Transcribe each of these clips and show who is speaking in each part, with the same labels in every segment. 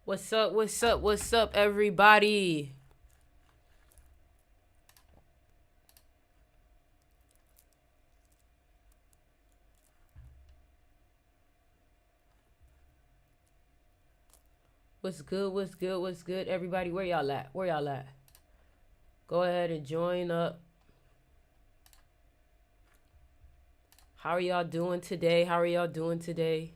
Speaker 1: What's up? What's up? What's up, everybody? What's good? What's good? What's good, everybody? Where y'all at? Where y'all at? Go ahead and join up. How are y'all doing today? How are y'all doing today?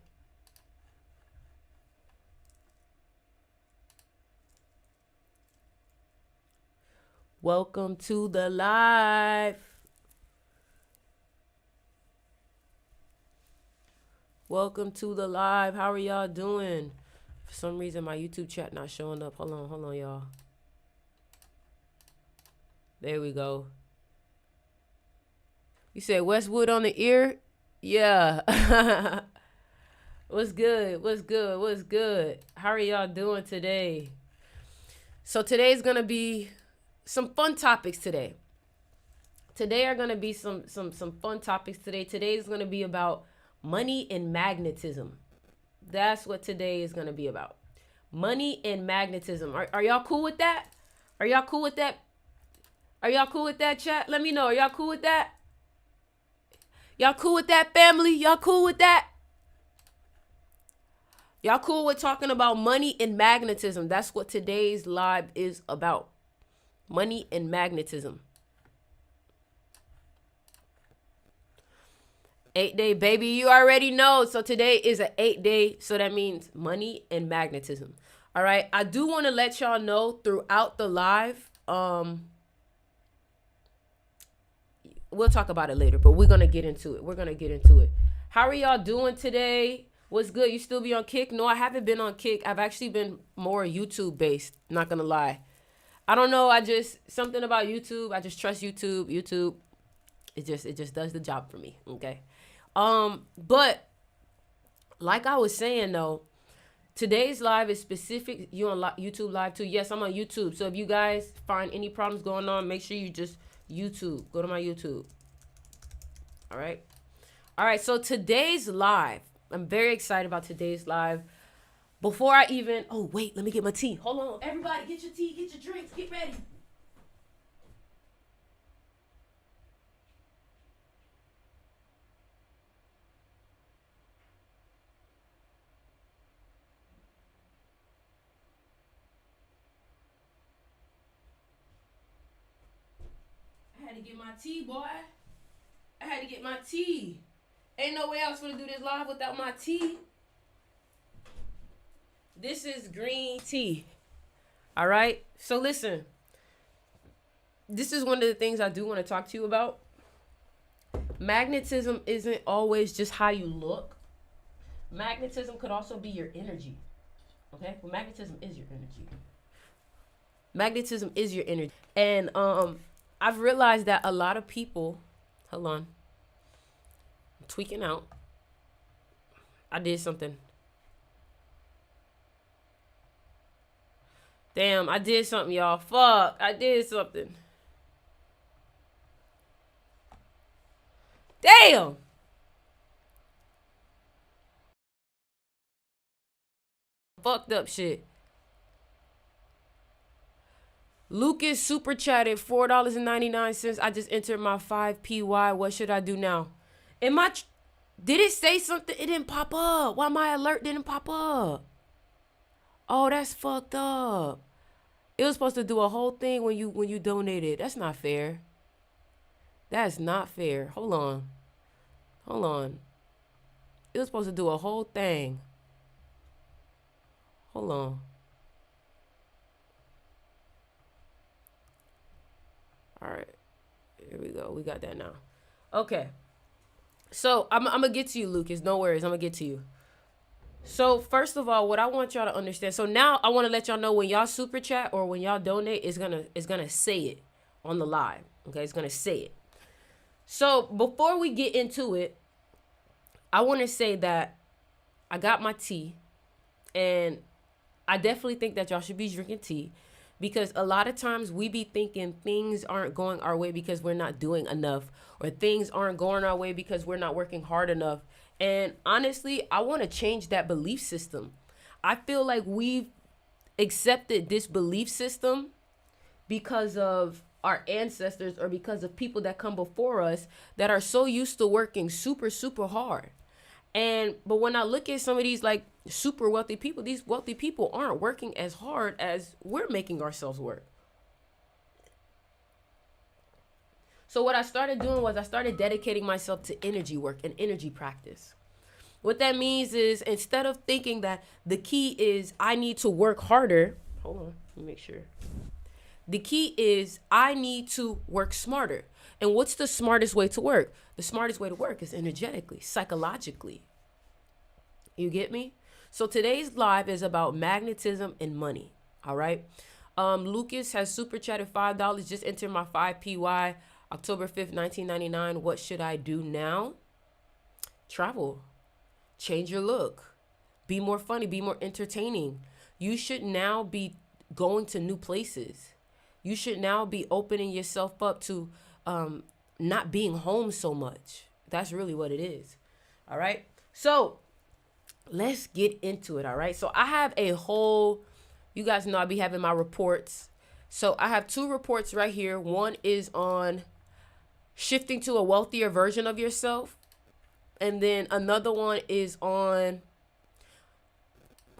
Speaker 1: Welcome to the live. Welcome to the live. How are y'all doing? For some reason, my YouTube chat not showing up. Hold on, y'all. There we go. You said Westwood on the ear? Yeah. What's good? What's good? What's good? How are y'all doing today? So today's gonna be some fun topics today. Today are gonna be some fun topics today. Today's gonna be about money and magnetism. That's what today is gonna be about. Money and magnetism. Are y'all cool with that? Are y'all cool with that? Are y'all cool with that, chat? Let me know. Are y'all cool with that? Y'all cool with that, family? Y'all cool with that? Y'all cool with talking about money and magnetism? That's what today's live is about. Money and magnetism. 8-day, baby. You already know. So today is an 8-day. So that means money and magnetism. All right. I do want to let y'all know throughout the live. We'll talk about it later, but we're going to get into it. How are y'all doing today? What's good? You still be on Kick? No, I haven't been on Kick. I've actually been more YouTube based. Not going to lie. I don't know. Something about YouTube. I just trust YouTube. YouTube, it just does the job for me. Okay. But like I was saying though, today's live is specific. You on YouTube live too? Yes, I'm on YouTube. So if you guys find any problems going on, make sure you just YouTube. Go to my YouTube. All right. So today's live, I'm very excited about today's live. Before I even, oh wait, let me get my tea. Hold on. Everybody get your tea, get your drinks, get ready. I had to get my tea, boy. I had to get my tea. Ain't no way I was gonna do this live without my tea. This is green tea. All right. So listen, this is one of the things I do want to talk to you about. Magnetism isn't always just how you look. Magnetism could also be your energy. Okay? Well, magnetism is your energy. Magnetism is your energy. And I've realized that a lot of people, hold on, I'm tweaking out. I did something. Damn, I did something, y'all. Fuck, I did something. Damn. Fucked up shit. Lucas super chatted $4.99. I just entered my 5PY. What should I do now? Did it say something? It didn't pop up. Why my alert didn't pop up? Oh, that's fucked up. It was supposed to do a whole thing when you donated. That's not fair. That's not fair. Hold on. It was supposed to do a whole thing. Hold on. All right. Here we go. We got that now. Okay. So I'm going to get to you, Lucas. No worries. I'm going to get to you. So first of all, what I want y'all to understand. So now I want to let y'all know when y'all super chat or when y'all donate, it's gonna say it on the live. Okay, it's gonna say it. So before we get into it, I want to say that I got my tea, and I definitely think that y'all should be drinking tea, because a lot of times we be thinking things aren't going our way because we're not doing enough, or things aren't going our way because we're not working hard enough. And honestly, I want to change that belief system. I feel like we've accepted this belief system because of our ancestors or because of people that come before us that are so used to working super, super hard. But when I look at some of these like super wealthy people, these wealthy people aren't working as hard as we're making ourselves work. So what I started doing was I started dedicating myself to energy work and energy practice. What that means is instead of thinking that the key is I need to work harder, hold on, let me make sure. The key is I need to work smarter. And what's the smartest way to work? The smartest way to work is energetically, psychologically. You get me? So today's live is about magnetism and money. All right. Lucas has super chatted $5. Just enter my 5PY October 5th, 1999. What should I do now? Travel. Change your look. Be more funny. Be more entertaining. You should now be going to new places. You should now be opening yourself up to not being home so much. That's really what it is. All right. So let's get into it. All right. So I have a whole, you guys know I be having my reports. So I have 2 reports right here. One is on shifting to a wealthier version of yourself. And then another one is on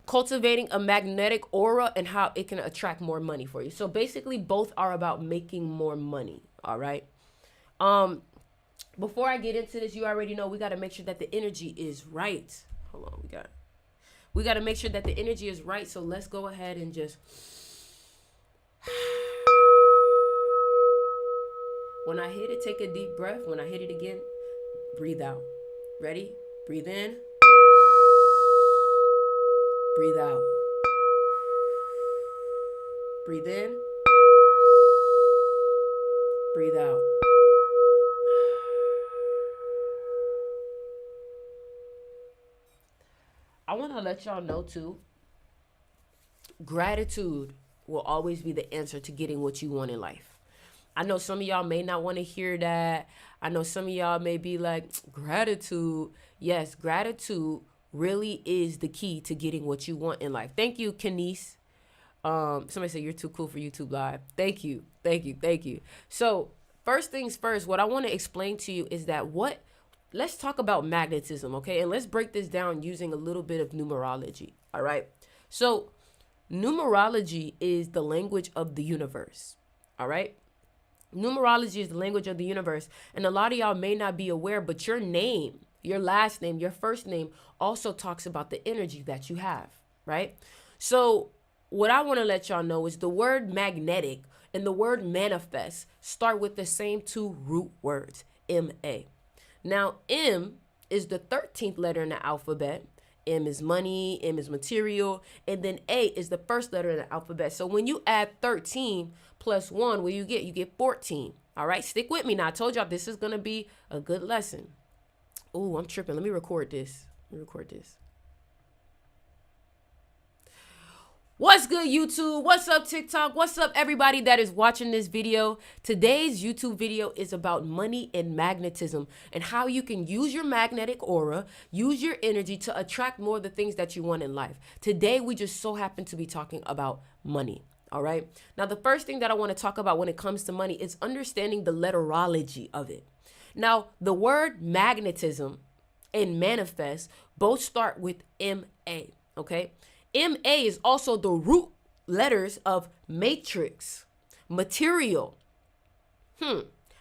Speaker 1: cultivating a magnetic aura and how it can attract more money for you. So basically both are about making more money. All right. Before I get into this, you already know we got to make sure that the energy is right. Hold on. We got to make sure that the energy is right. So let's go ahead and just, when I hit it, take a deep breath. When I hit it again, breathe out. Ready? Breathe in. Breathe out. Breathe in. Breathe out. I want to let y'all know too, gratitude will always be the answer to getting what you want in life. I know some of y'all may not want to hear that. I know some of y'all may be like, gratitude. Yes, gratitude really is the key to getting what you want in life. Thank you, Kenise. Somebody said you're too cool for YouTube Live. Thank you. So first things first, what I want to explain to you is that let's talk about magnetism, okay? And let's break this down using a little bit of numerology, all right? So numerology is the language of the universe, all right? Numerology is the language of the universe. And a lot of y'all may not be aware, but your name, your last name, your first name also talks about the energy that you have, right? So what I want to let y'all know is the word magnetic and the word manifest start with the same 2 root words, M-A. Now, M is the 13th letter in the alphabet. M is money, M is material, and then A is the first letter in the alphabet. So when you add 13 plus 1, what you get? You get 14. All right, stick with me now. I told y'all this is going to be a good lesson. Oh, I'm tripping. Let me record this. What's good, YouTube? What's up, TikTok? What's up, everybody that is watching this video? Today's YouTube video is about money and magnetism and how you can use your magnetic aura, use your energy to attract more of the things that you want in life. Today, we just so happen to be talking about money. All right. Now, the first thing that I want to talk about when it comes to money is understanding the letterology of it. Now, the word magnetism and manifest both start with M-A. Okay. M-A is also the root letters of matrix, material,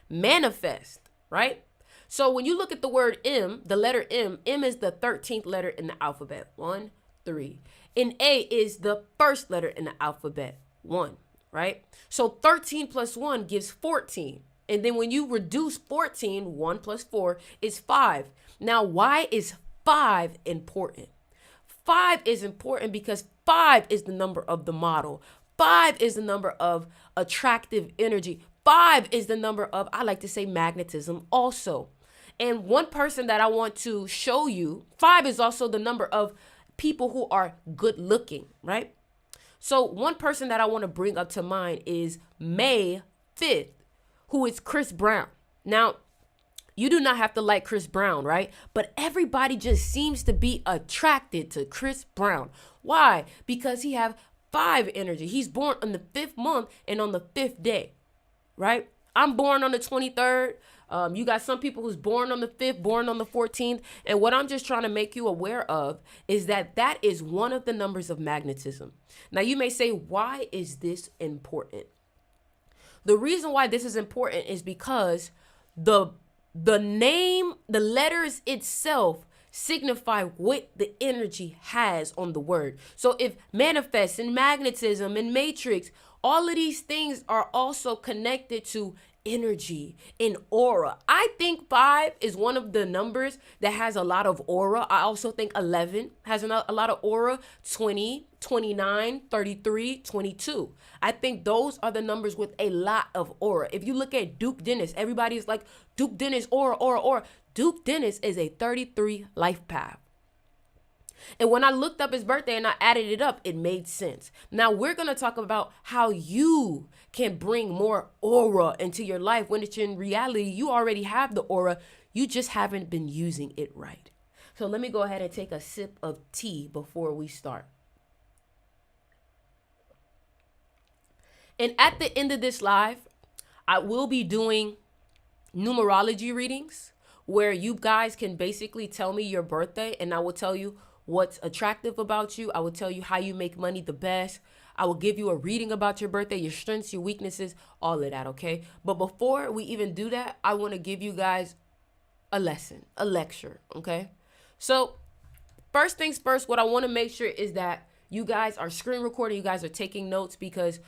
Speaker 1: manifest, right? So when you look at the word M, the letter M is the 13th letter in the alphabet, 1, 3. And A is the first letter in the alphabet, 1, right? So 13 plus 1 gives 14. And then when you reduce 14, 1 plus 4 is 5. Now, why is 5 important? 5 is important because 5 is the number of the model. 5 is the number of attractive energy. 5 is the number of, I like to say, magnetism also. And one person that I want to show you, 5 is also the number of people who are good looking, right? So one person that I want to bring up to mind is May 5th, who is Chris Brown. Now, you do not have to like Chris Brown, right? But everybody just seems to be attracted to Chris Brown. Why? Because he have 5 energy. He's born on the 5th month and on the 5th day, right? I'm born on the 23rd. You got some people who's born on the 5th, born on the 14th. And what I'm just trying to make you aware of is that that is one of the numbers of magnetism. Now, you may say, why is this important? The reason why this is important is because the name, the letters itself signify what the energy has on the word. So if manifest and magnetism and matrix, all of these things are also connected to energy and aura. I think 5 is one of the numbers that has a lot of aura. I also think 11 has a lot of aura, 20, 29, 33, 22. I think those are the numbers with a lot of aura. If you look at Duke Dennis, everybody's like, Duke Dennis, aura, aura, aura. Duke Dennis is a 33 life path. And when I looked up his birthday and I added it up, it made sense. Now we're going to talk about how you can bring more aura into your life when it's in reality, you already have the aura. You just haven't been using it right. So let me go ahead and take a sip of tea before we start. And at the end of this live, I will be doing numerology readings where you guys can basically tell me your birthday and I will tell you what's attractive about you. I will tell you how you make money the best. I will give you a reading about your birthday, your strengths, your weaknesses, all of that, okay? But before we even do that, I want to give you guys a lesson, a lecture, okay? So first things first, what I want to make sure is that you guys are screen recording, you guys are taking notes, because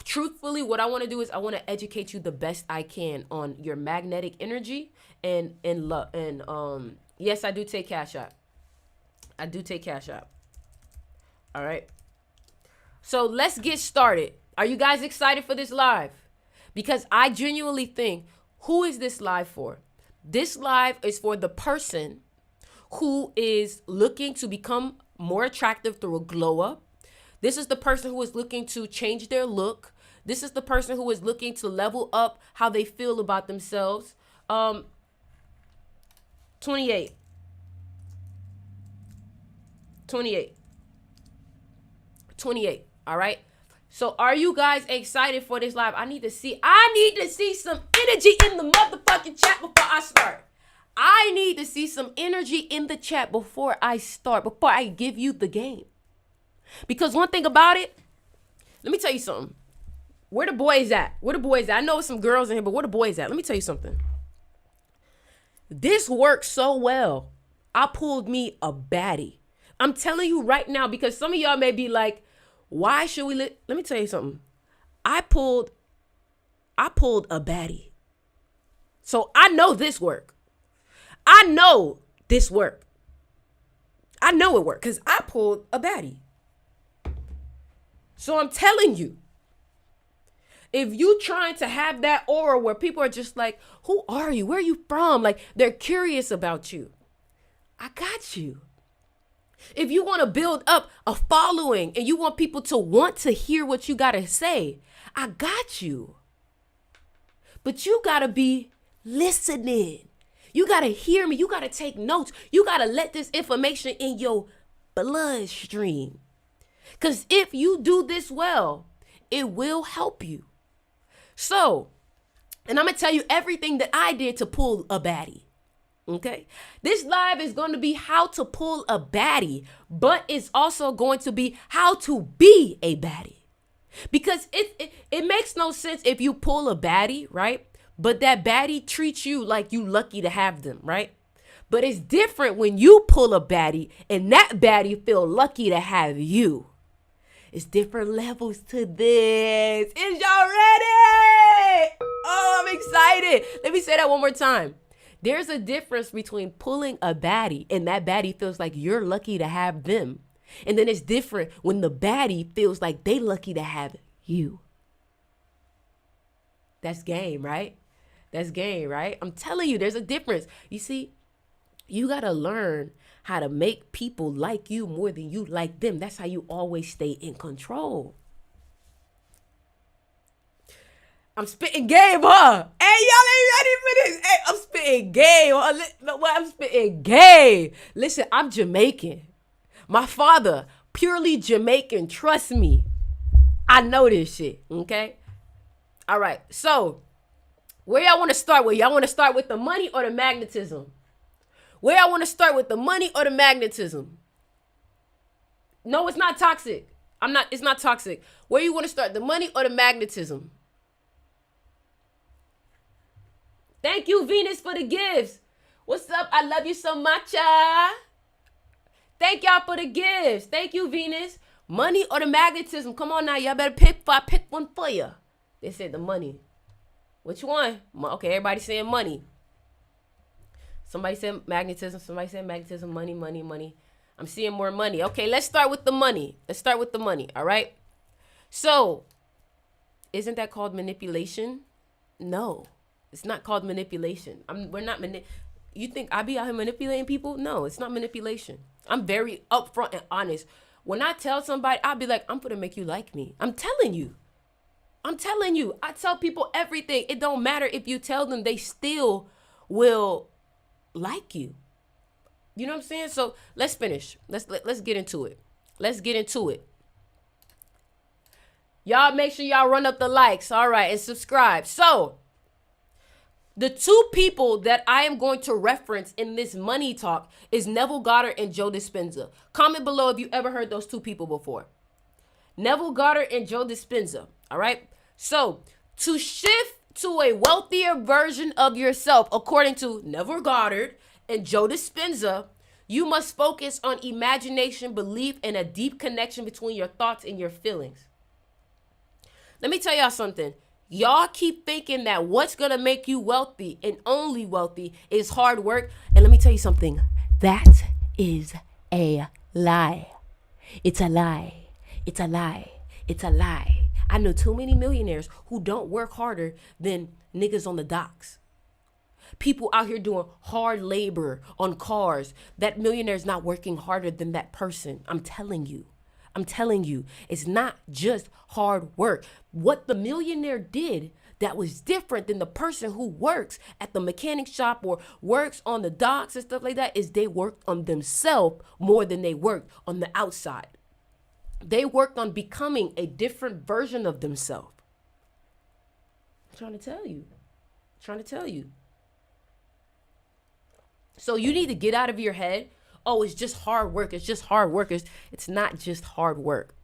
Speaker 1: truthfully, what I want to do is I want to educate you the best I can on your magnetic energy and love. And yes, I do take Cash App. I do take Cash App. All right. So let's get started. Are you guys excited for this live? Because I genuinely think, who is this live for? This live is for the person who is looking to become more attractive through a glow up. This is the person who is looking to change their look. This is the person who is looking to level up how they feel about themselves. 28. 28. All right. So are you guys excited for this live? I need to see some energy in the motherfucking chat before I start. I need to see some energy in the chat before I start, before I give you the game. Because one thing about it, let me tell you something. Where the boys at? Where the boys at? I know some girls in here, but where the boys at? Let me tell you something. This worked so well. I pulled me a baddie. I'm telling you right now, because some of y'all may be like, why should we let me tell you something. I pulled a baddie. So I know this work. I know this work. I know it worked because I pulled a baddie. So I'm telling you, if you trying to have that aura where people are just like, who are you? Where are you from? Like, they're curious about you. I got you. If you want to build up a following and you want people to want to hear what you got to say, I got you. But you got to be listening. You got to hear me. You got to take notes. You got to let this information in your bloodstream. Because if you do this well, it will help you. So, and I'm going to tell you everything that I did to pull a baddie. Okay, this live is going to be how to pull a baddie, but it's also going to be how to be a baddie. Because it makes no sense if you pull a baddie, right? But that baddie treats you like you lucky to have them, right? But it's different when you pull a baddie and that baddie feel lucky to have you. It's different levels to this. Is y'all ready? Oh, I'm excited. Let me say that one more time. There's a difference between pulling a baddie and that baddie feels like you're lucky to have them. And then it's different when the baddie feels like they lucky to have you. That's game, right? That's game, right? I'm telling you, there's a difference. You see, you got to learn how to make people like you more than you like them. That's how you always stay in control. I'm spitting game, huh? Hey, y'all ain't ready for this. Hey, I'm spitting game. I'm spitting game. Listen, I'm Jamaican. My father, purely Jamaican. Trust me. I know this shit. Okay. All right. So where y'all want to start with? Y'all want to start with the money or the magnetism? Where y'all want to start with the money or the magnetism? No, it's not toxic. It's not toxic. Where you want to start, the money or the magnetism? Thank you, Venus, for the gifts. What's up? I love you so much. Thank y'all for the gifts. Thank you, Venus. Money or the magnetism? Come on now. Y'all better pick one for you. They said the money. Which one? Okay, everybody saying money. Somebody said magnetism. Somebody said magnetism. Money, money, money. I'm seeing more money. Okay, let's start with the money. All right. So, isn't that called manipulation? No, it's not called manipulation. We're not You think I be out here manipulating people? No, it's not manipulation. I'm very upfront and honest. When I tell somebody, I'll be like, I'm gonna make you like me. I'm telling you. I tell people everything. It don't matter if you tell them, they still will like you. You know what I'm saying? So let's finish. Let's get into it. Y'all make sure y'all run up the likes. All right. And subscribe. So the two people that I am going to reference in this money talk is Neville Goddard and Joe Dispenza. Comment below if you ever heard those two people before. Neville Goddard and Joe Dispenza. All right. So to shift to a wealthier version of yourself, according to Neville Goddard and Joe Dispenza, you must focus on imagination, belief, and a deep connection between your thoughts and your feelings. Let me tell y'all something. Y'all keep thinking that what's going to make you wealthy and only wealthy is hard work. And let me tell you something. That is a lie. It's a lie. It's a lie. It's a lie. I know too many millionaires who don't work harder than niggas on the docks. People out here doing hard labor on cars. That millionaire is not working harder than that person. I'm telling you, it's not just hard work. What the millionaire did that was different than the person who works at the mechanic shop or works on the docks and stuff like that is they worked on themselves more than they worked on the outside. They worked on becoming a different version of themselves. I'm trying to tell you. So you need to get out of your head, oh, it's just hard work. It's not just hard work.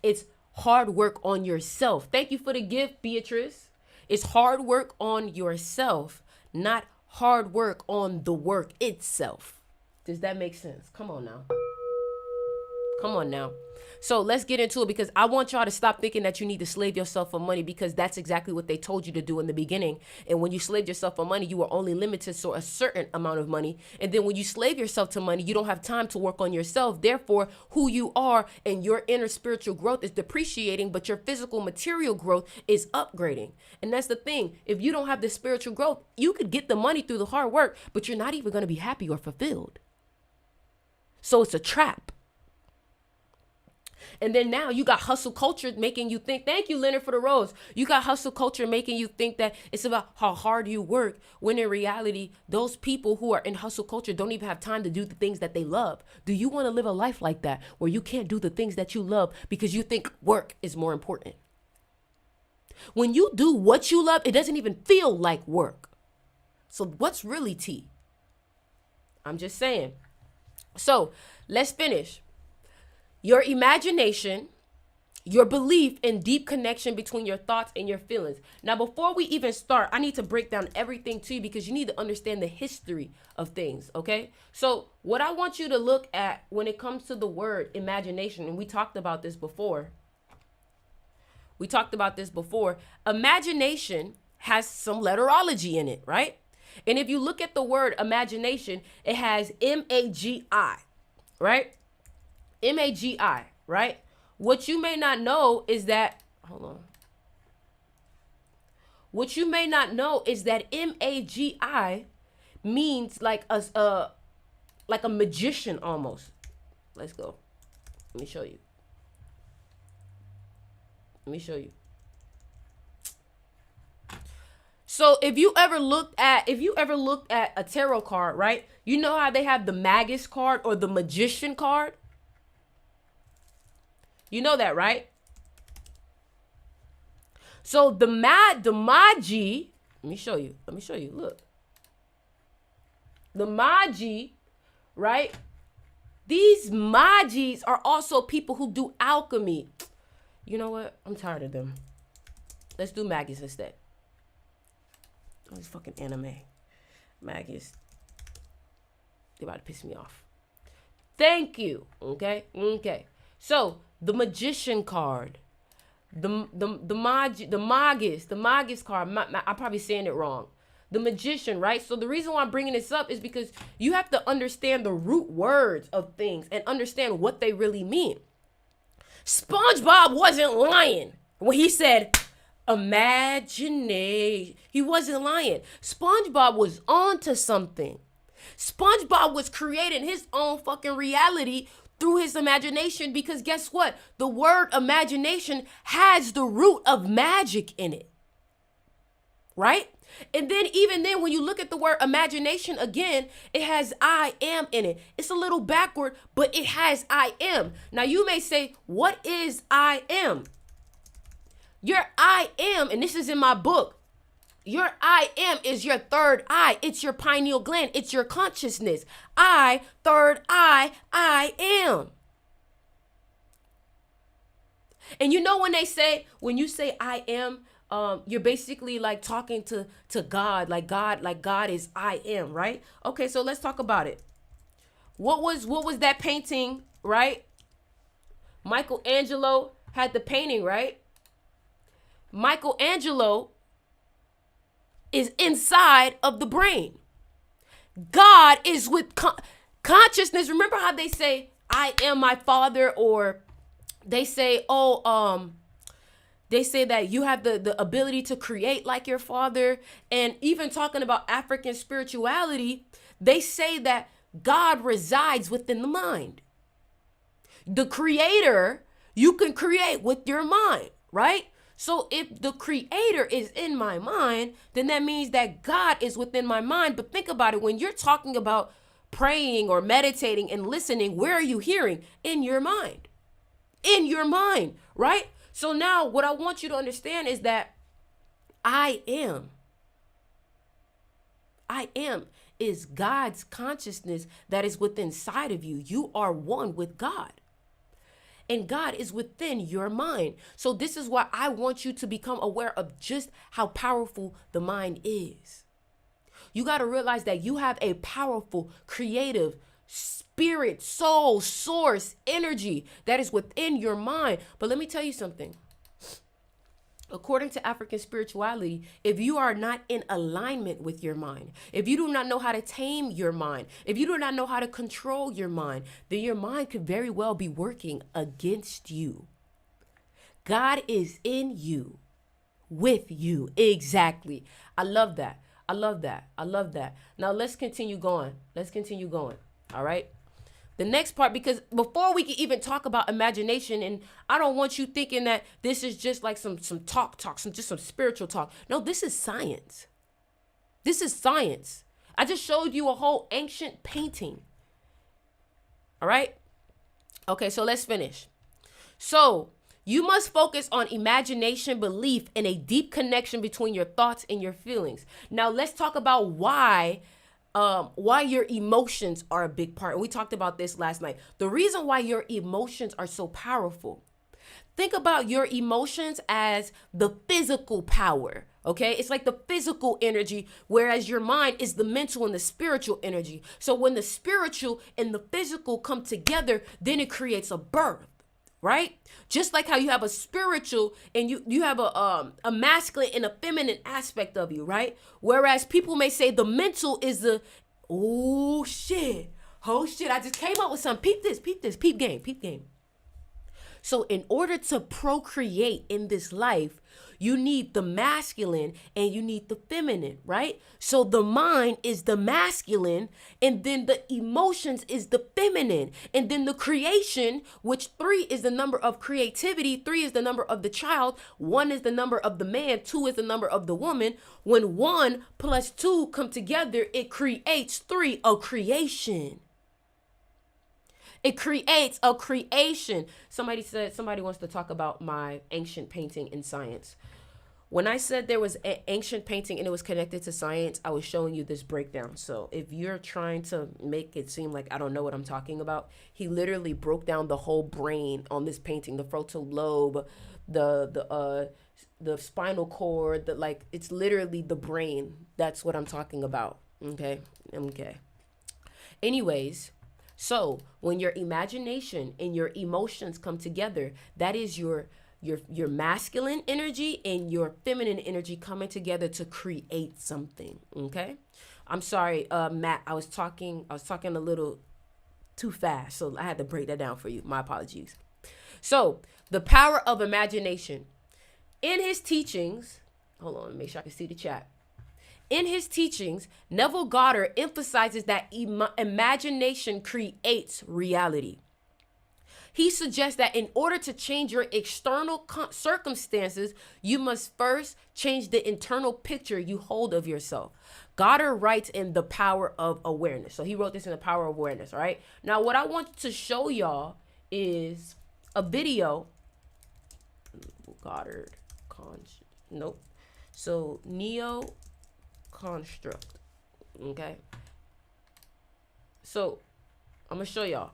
Speaker 1: It's hard work on yourself. Thank you for the gift, Beatrice. It's hard work on yourself, not hard work on the work itself. Does that make sense? Come on now. So let's get into it, because I want y'all to stop thinking that you need to slave yourself for money, because that's exactly what they told you to do in the beginning. And when you slaved yourself for money, you were only limited to a certain amount of money. And then when you slave yourself to money, you don't have time to work on yourself. Therefore, who you are and your inner spiritual growth is depreciating, but your physical material growth is upgrading. And that's the thing. If you don't have the spiritual growth, you could get the money through the hard work, but you're not even going to be happy or fulfilled. So it's a trap. And then now you got hustle culture making you think, thank you, Leonard, for the rose. You got hustle culture making you think that it's about how hard you work, when in reality, those people who are in hustle culture don't even have time to do the things that they love. Do you want to live a life like that, where you can't do the things that you love because you think work is more important? When you do what you love, it doesn't even feel like work. So what's really tea? I'm just saying. So let's finish. Your imagination, your belief, and deep connection between your thoughts and your feelings. Now, before we even start, I need to break down everything to you, because you need to understand the history of things, okay? So what I want you to look at when it comes to the word imagination, and we talked about this before. Imagination has some letterology in it, right? And if you look at the word imagination, it has M-A-G-I, right? M-A-G-I, right? What you may not know is that, What you may not know is that M-A-G-I means like a magician almost. Let's go. Let me show you. So if you ever looked at a tarot card, right? You know how they have the Magus card or the Magician card? You know that, right? So the Magi, let me show you. Look. The Magi, right? These Magis are also people who do alchemy. You know what? I'm tired of them. Let's do Magis instead. Oh, this fucking anime. Magis. They about to piss me off. Thank you. Okay? Okay. So, the Magician card. The Magus card. I'm probably saying it wrong. The Magician, right? So the reason why I'm bringing this up is because you have to understand the root words of things and understand what they really mean. SpongeBob wasn't lying when he said imagination. He wasn't lying. SpongeBob was onto something. SpongeBob was creating his own fucking reality through his imagination, because guess what? The word imagination has the root of magic in it. Right? And then even then, when you look at the word imagination again, it has I am in it. It's a little backward, but it has I am. Now you may say, what is I am? Your I am, and this is in my book, your I am is your third eye. It's your pineal gland. It's your consciousness. Third eye, I am. And you know when you say I am, you're basically like talking to God, like God is I am, right? Okay, so let's talk about it. What was that painting, right? Michelangelo had the painting, right? Michelangelo is inside of the brain. God is with consciousness. Remember how they say, I am my father, or they say, they say that you have the ability to create like your father. And even talking about African spirituality, they say that God resides within the mind. The creator, you can create with your mind, right? So if the creator is in my mind, then that means that God is within my mind. But think about it. When you're talking about praying or meditating and listening, where are you hearing? In your mind. In your mind, right? So now what I want you to understand is that I am is God's consciousness that is within inside of you. You are one with God. And God is within your mind. So this is why I want you to become aware of just how powerful the mind is. You got to realize that you have a powerful, creative, spirit, soul, source, energy that is within your mind. But let me tell you something. According to African spirituality, if you are not in alignment with your mind, if you do not know how to tame your mind, if you do not know how to control your mind, then your mind could very well be working against you. God is in you, with you. Exactly. I love that. I love that. I love that. Now let's continue going. All right. The next part, because before we can even talk about imagination, and I don't want you thinking that this is just like some spiritual talk. No, this is science. This is science. I just showed you a whole ancient painting. All right. Okay, so let's finish. So you must focus on imagination, belief, and a deep connection between your thoughts and your feelings. Now let's talk about why your emotions are a big part. And we talked about this last night. The reason why your emotions are so powerful. Think about your emotions as the physical power, okay? It's like the physical energy, whereas your mind is the mental and the spiritual energy. So when the spiritual and the physical come together, then it creates a birth, right? Just like how you have a spiritual and you have a masculine and a feminine aspect of you, right? Whereas people may say the mental is the, oh shit, I just came up with something. Peep game. So in order to procreate in this life, you need the masculine and you need the feminine, right? So the mind is the masculine, and then the emotions is the feminine, and then the creation, which 3 is the number of creativity, 3 is the number of the child, 1 is the number of the man, 2 is the number of the woman. When 1 plus 2 come together, it creates 3, a creation. It creates a creation. Somebody said, somebody wants to talk about my ancient painting in science. When I said there was an ancient painting and it was connected to science, I was showing you this breakdown. So if you're trying to make it seem like I don't know what I'm talking about, he literally broke down the whole brain on this painting, the frontal lobe, the spinal cord, it's literally the brain. That's what I'm talking about. Okay. Anyways, so when your imagination and your emotions come together, that is your masculine energy and your feminine energy coming together to create something. Okay. I'm sorry, Matt, I was talking a little too fast, so I had to break that down for you. My apologies. So the power of imagination. In his teachings, hold on, make sure I can see the chat. In his teachings, Neville Goddard emphasizes that imagination creates reality. He suggests that in order to change your external circumstances, you must first change the internal picture you hold of yourself. Goddard writes in The Power of Awareness. So he wrote this in The Power of Awareness, all right? Now, what I want to show y'all is a video. Goddard, nope. So Neo construct, okay? So I'm gonna show y'all.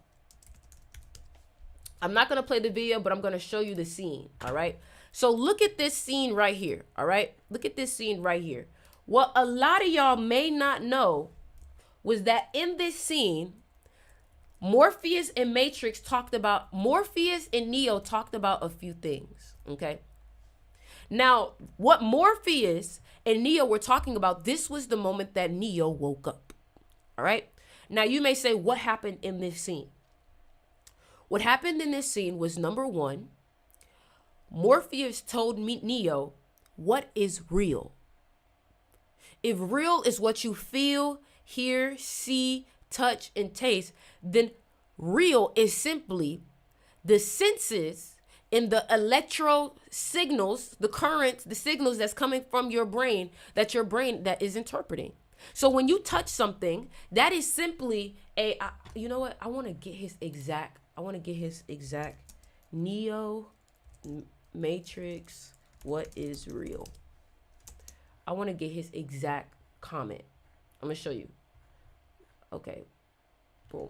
Speaker 1: I'm not gonna play the video, but I'm gonna show you the scene, all right? So look at this scene right here, all right? Look at this scene right here. What a lot of y'all may not know was that in this scene, Morpheus and Neo talked about a few things, okay? Now, what Morpheus and Neo were talking about, this was the moment that Neo woke up, all right? Now, you may say, what happened in this scene? What happened in this scene was, number one, Morpheus told Neo, what is real? If real is what you feel, hear, see, touch, and taste, then real is simply the senses and the electro signals, the currents, the signals that's coming from your brain that is interpreting. So when you touch something, that is simply you know what? I want to get his exact Neo Matrix, what is real? I want to get his exact comment. I'm going to show you. Okay. Boom.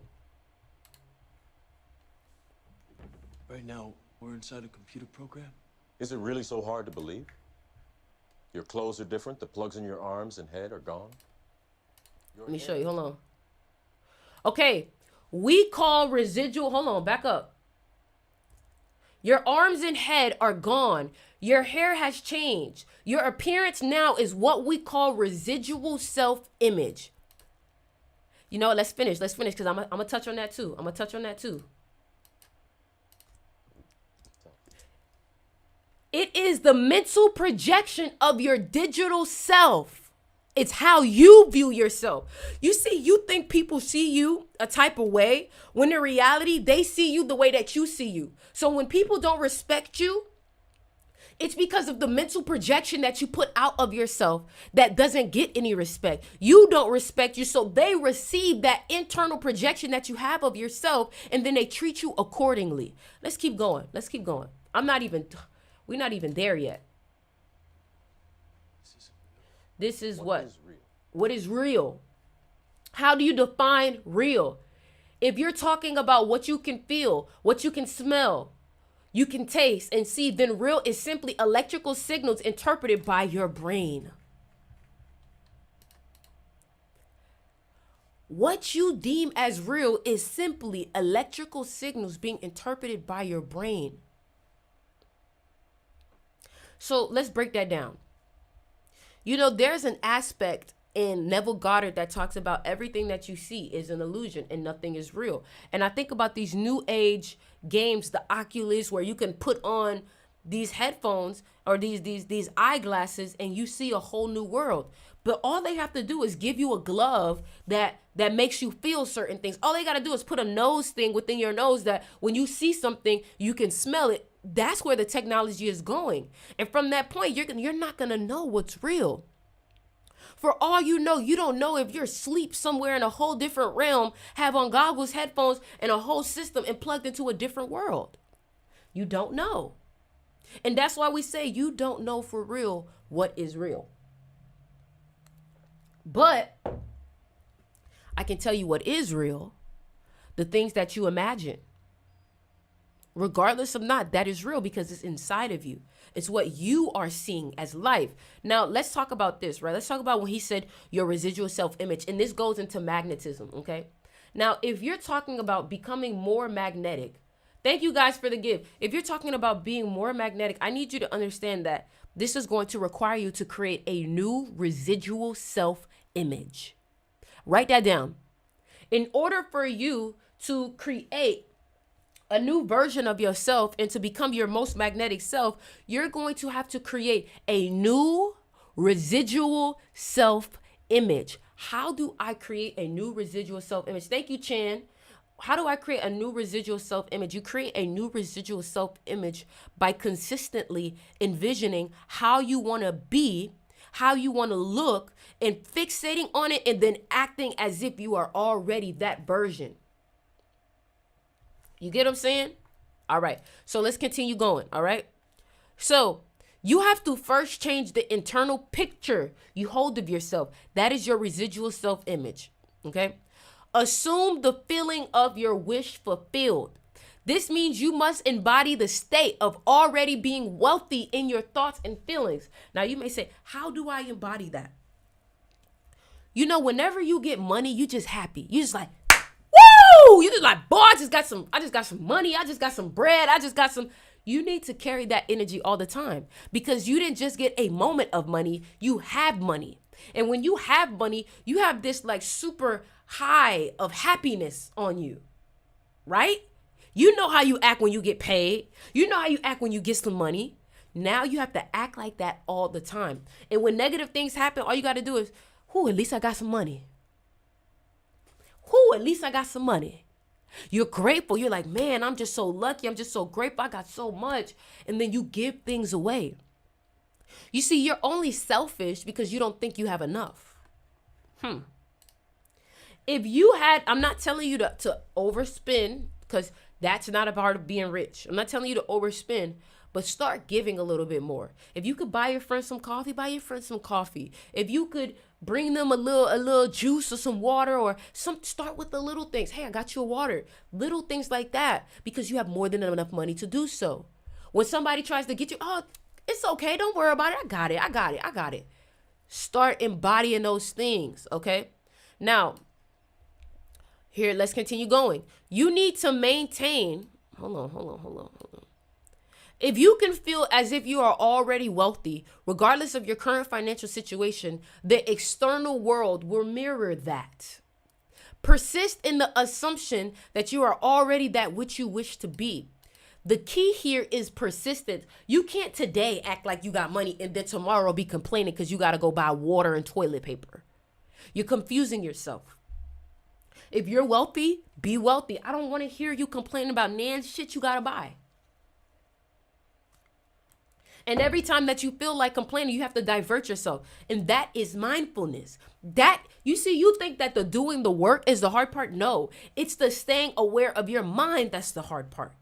Speaker 2: Right now, we're inside a computer program.
Speaker 3: Is it really so hard to believe? Your clothes are different. The plugs in your arms and head are gone.
Speaker 1: Let me show you. Hold on. Okay. We call residual. Hold on. Back up. Your arms and head are gone. Your hair has changed. Your appearance now is what we call residual self-image. You know what? Let's finish because I'm going to touch on that too. It is the mental projection of your digital self. It's how you view yourself. You see, you think people see you a type of way when in reality, they see you the way that you see you. So when people don't respect you, it's because of the mental projection that you put out of yourself that doesn't get any respect. You don't respect you, so they receive that internal projection that you have of yourself, and then they treat you accordingly. Let's keep going. We're not even there yet. This is what is real. How do you define real? If you're talking about what you can feel, what you can smell, you can taste and see, then real is simply electrical signals interpreted by your brain. What you deem as real is simply electrical signals being interpreted by your brain. So let's break that down. You know, there's an aspect in Neville Goddard that talks about everything that you see is an illusion and nothing is real. And I think about these new age games, the Oculus, where you can put on these headphones or these eyeglasses and you see a whole new world. But all they have to do is give you a glove that makes you feel certain things. All they got to do is put a nose thing within your nose that when you see something, you can smell it. That's where the technology is going. And from that point, you're not going to know what's real. For all you don't know if you're asleep somewhere in a whole different realm, have on goggles, headphones, and a whole system and plugged into a different world. You don't know. And that's why we say you don't know for real what is real. But I can tell you what is real. The things that you imagine. Regardless of not, that is real because it's inside of you. It's what you are seeing as life. Now, let's talk about this, right? Let's talk about when he said your residual self-image. And this goes into magnetism, okay? Now, if you're talking about becoming more magnetic, thank you guys for the gift. If you're talking about being more magnetic, I need you to understand that this is going to require you to create a new residual self-image. Write that down. In order for you to create a new version of yourself and to become your most magnetic self, you're going to have to create a new residual self-image. How do I create a new residual self-image? Thank you, Chan. How do I create a new residual self-image? You create a new residual self-image by consistently envisioning how you want to be, how you want to look, and fixating on it and then acting as if you are already that version. You get what I'm saying? All right. So let's continue going. All right. So you have to first change the internal picture you hold of yourself. That is your residual self-image. Okay. Assume the feeling of your wish fulfilled. This means you must embody the state of already being wealthy in your thoughts and feelings. Now you may say, how do I embody that? You know, whenever you get money, you just happy. You just like, woo! You just like, boy, I just got some money. I just got some bread. You need to carry that energy all the time because you didn't just get a moment of money. You have money. And when you have money, you have this like super high of happiness on you, right? You know how you act when you get paid. You know how you act when you get some money. Now you have to act like that all the time. And when negative things happen, all you got to do is, at least I got some money. At least I got some money. You're grateful. You're like, man, I'm just so lucky. I'm just so grateful. I got so much. And then you give things away. You see, you're only selfish because you don't think you have enough. If you had, I'm not telling you to overspend because that's not a part of being rich. I'm not telling you to overspend, but start giving a little bit more. If you could buy your friend some coffee, buy your friend some coffee. If you could bring them a little juice or some water or start with the little things. Hey, I got you a water. Little things like that because you have more than enough money to do so. When somebody tries to get you, oh, it's okay. Don't worry about it. I got it. Start embodying those things, okay? Now, here, let's continue going. You need to maintain, hold on. If you can feel as if you are already wealthy, regardless of your current financial situation, the external world will mirror that. Persist in the assumption that you are already that which you wish to be. The key here is persistence. You can't today act like you got money and then tomorrow be complaining because you got to go buy water and toilet paper. You're confusing yourself. If you're wealthy, be wealthy. I don't want to hear you complaining about nan shit you got to buy. And every time that you feel like complaining, you have to divert yourself. And that is mindfulness. You think that the doing the work is the hard part? No, it's the staying aware of your mind that's the hard part.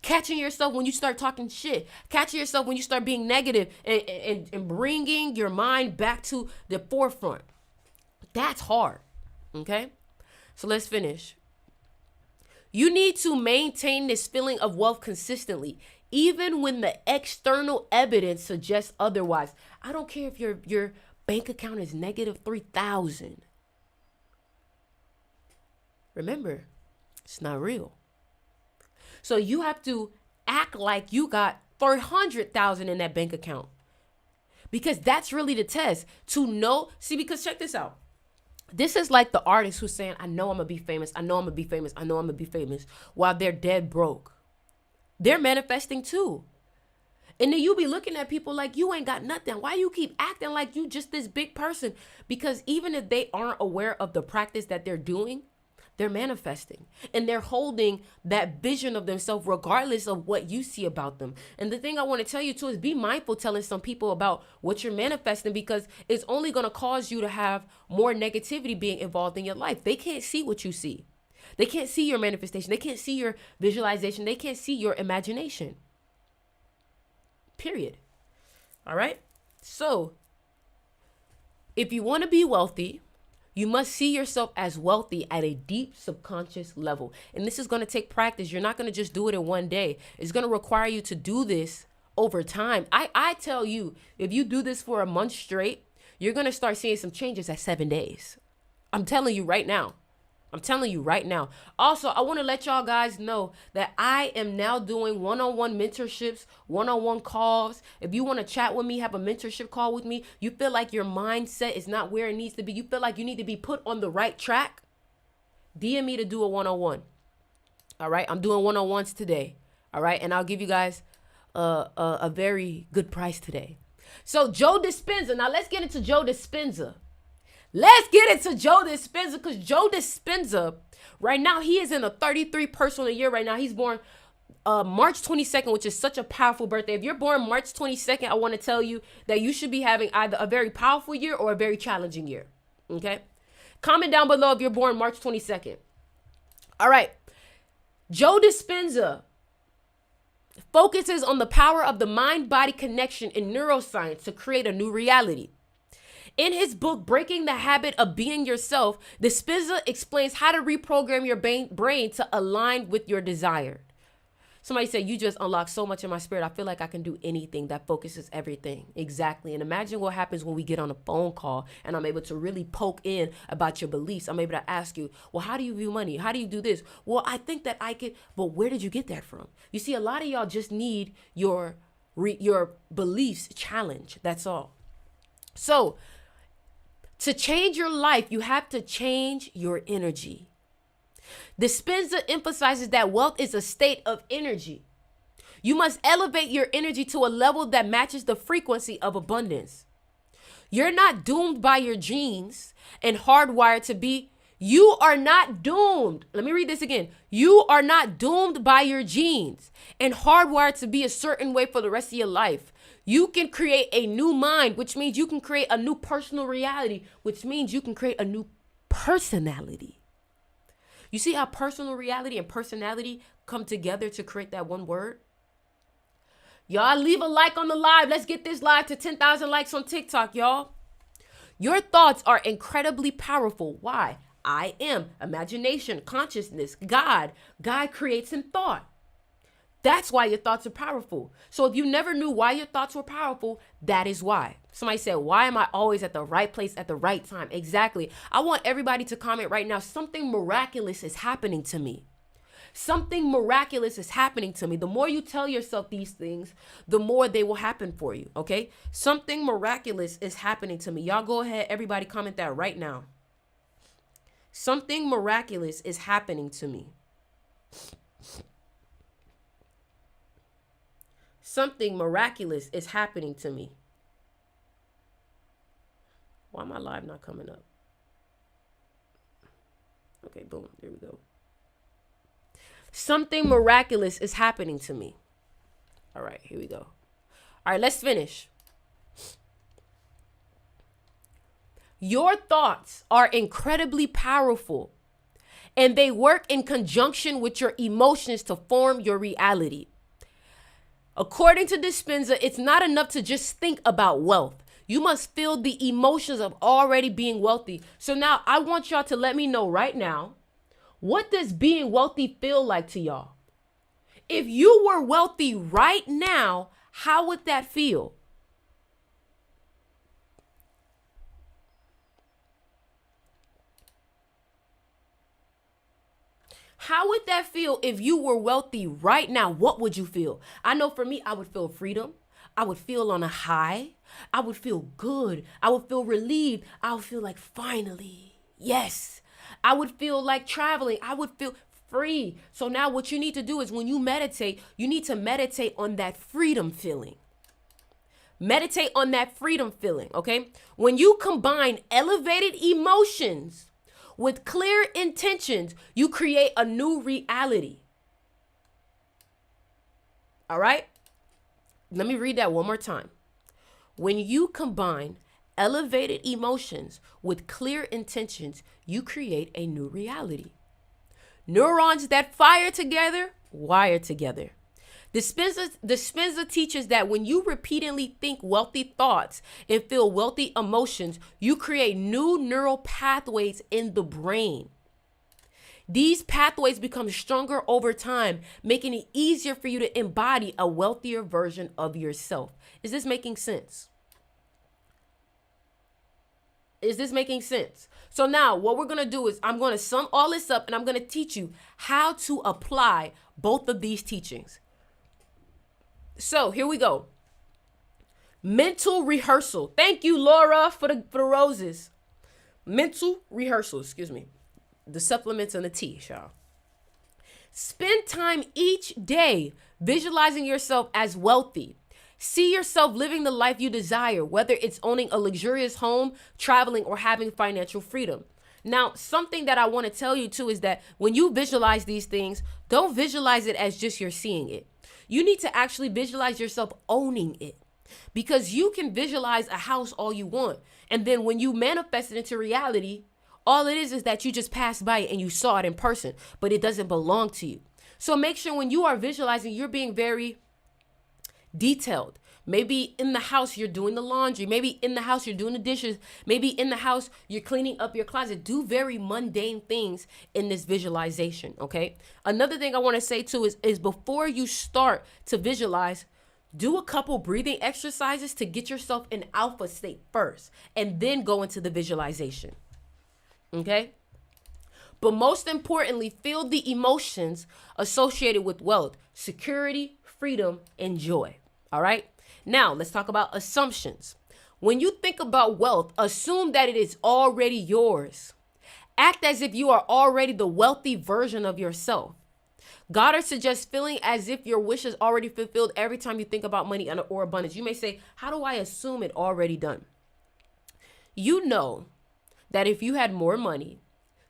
Speaker 1: Catching yourself when you start talking shit. Catching yourself when you start being negative and bringing your mind back to the forefront. That's hard. Okay? So let's finish. You need to maintain this feeling of wealth consistently, even when the external evidence suggests otherwise. I don't care if your bank account is negative 3,000. Remember, it's not real. So you have to act like you got 400,000 in that bank account. Because that's really the test. To know, because check this out. This is like the artist who's saying, I know I'm going to be famous. I know I'm going to be famous. I know I'm going to be famous. While they're dead broke. They're manifesting too. And then you be looking at people like you ain't got nothing. Why you keep acting like you just this big person? Because even if they aren't aware of the practice that they're doing, they're manifesting, and they're holding that vision of themselves regardless of what you see about them. And the thing I want to tell you too is be mindful telling some people about what you're manifesting, because it's only going to cause you to have more negativity being involved in your life. They can't see what you see. They can't see your manifestation. They can't see your visualization. They can't see your imagination. Period. All right. So if you want to be wealthy, you must see yourself as wealthy at a deep subconscious level. And this is going to take practice. You're not going to just do it in one day. It's going to require you to do this over time. I tell you, if you do this for a month straight, you're going to start seeing some changes at 7 days. I'm telling you right now. I'm telling you right now. Also, I want to let y'all guys know that I am now doing one-on-one mentorships, one-on-one calls. If you want to chat with me, have a mentorship call with me, you feel like your mindset is not where it needs to be, you feel like you need to be put on the right track, DM me to do a one-on-one. All right. I'm doing one-on-ones today. All right. And I'll give you guys a very good price today. So Joe Dispenza. Now let's get into Joe Dispenza. Let's get into Joe Dispenza, because Joe Dispenza, right now, he is in a 33 personal year right now. He's born March 22nd, which is such a powerful birthday. If you're born March 22nd, I want to tell you that you should be having either a very powerful year or a very challenging year. Okay? Comment down below if you're born March 22nd. All right. Joe Dispenza focuses on the power of the mind-body connection in neuroscience to create a new reality. In his book, Breaking the Habit of Being Yourself, Dispenza explains how to reprogram your brain to align with your desire. Somebody said, you just unlocked so much in my spirit. I feel like I can do anything. That focuses everything. Exactly. And imagine what happens when we get on a phone call and I'm able to really poke in about your beliefs. I'm able to ask you, well, how do you view money? How do you do this? Well, I think that I could, but where did you get that from? You see, a lot of y'all just need your beliefs challenged. That's all. So, to change your life, you have to change your energy. Dispenza emphasizes that wealth is a state of energy. You must elevate your energy to a level that matches the frequency of abundance. You're not doomed by your genes and hardwired to be. You are not doomed. Let me read this again. You are not doomed by your genes and hardwired to be a certain way for the rest of your life. You can create a new mind, which means you can create a new personal reality, which means you can create a new personality. You see how personal reality and personality come together to create that one word? Y'all leave a like on the live. Let's get this live to 10,000 likes on TikTok, y'all. Your thoughts are incredibly powerful. Why? I am. Imagination, consciousness, God. God creates in thought. That's why your thoughts are powerful. So if you never knew why your thoughts were powerful, that is why. Somebody said, why am I always at the right place at the right time? Exactly. I want everybody to comment right now. Something miraculous is happening to me. Something miraculous is happening to me. The more you tell yourself these things, the more they will happen for you. Okay? Something miraculous is happening to me. Y'all go ahead. Everybody comment that right now. Something miraculous is happening to me. Something miraculous is happening to me. Why am I live not coming up? Okay, boom. There we go. Something miraculous is happening to me. All right, here we go. All right, let's finish. Your thoughts are incredibly powerful, and they work in conjunction with your emotions to form your reality. According to Dispenza, it's not enough to just think about wealth. You must feel the emotions of already being wealthy. So now I want y'all to let me know right now, what does being wealthy feel like to y'all? If you were wealthy right now, how would that feel? How would that feel if you were wealthy right now? What would you feel? I know for me, I would feel freedom. I would feel on a high. I would feel good. I would feel relieved. I would feel like finally, yes. I would feel like traveling. I would feel free. So now what you need to do is when you meditate, you need to meditate on that freedom feeling. Meditate on that freedom feeling, okay? When you combine elevated emotions with clear intentions, you create a new reality. All right? Let me read that one more time. When you combine elevated emotions with clear intentions, you create a new reality. Neurons that fire together, wire together. Dispenza teaches that when you repeatedly think wealthy thoughts and feel wealthy emotions, you create new neural pathways in the brain. These pathways become stronger over time, making it easier for you to embody a wealthier version of yourself. Is this making sense? Is this making sense? So now what we're going to do is I'm going to sum all this up and I'm going to teach you how to apply both of these teachings. So here we go. Mental rehearsal. Thank you, Laura, for the roses. Mental rehearsal, excuse me. The supplements and the tea, y'all. Spend time each day visualizing yourself as wealthy. See yourself living the life you desire, whether it's owning a luxurious home, traveling, or having financial freedom. Now, something that I want to tell you too is that when you visualize these things, don't visualize it as just you're seeing it. You need to actually visualize yourself owning it, because you can visualize a house all you want. And then when you manifest it into reality, all it is that you just passed by it and you saw it in person, but it doesn't belong to you. So make sure when you are visualizing, you're being very detailed. Maybe in the house, you're doing the laundry. Maybe in the house, you're doing the dishes. Maybe in the house, you're cleaning up your closet. Do very mundane things in this visualization, okay? Another thing I want to say too is before you start to visualize, do a couple breathing exercises to get yourself in alpha state first, and then go into the visualization, okay? But most importantly, feel the emotions associated with wealth, security, freedom, and joy, all right? Now, let's talk about assumptions. When you think about wealth, assume that it is already yours. Act as if you are already the wealthy version of yourself. Goddard suggests feeling as if your wish is already fulfilled every time you think about money or abundance. You may say, how do I assume it already done? You know that if you had more money,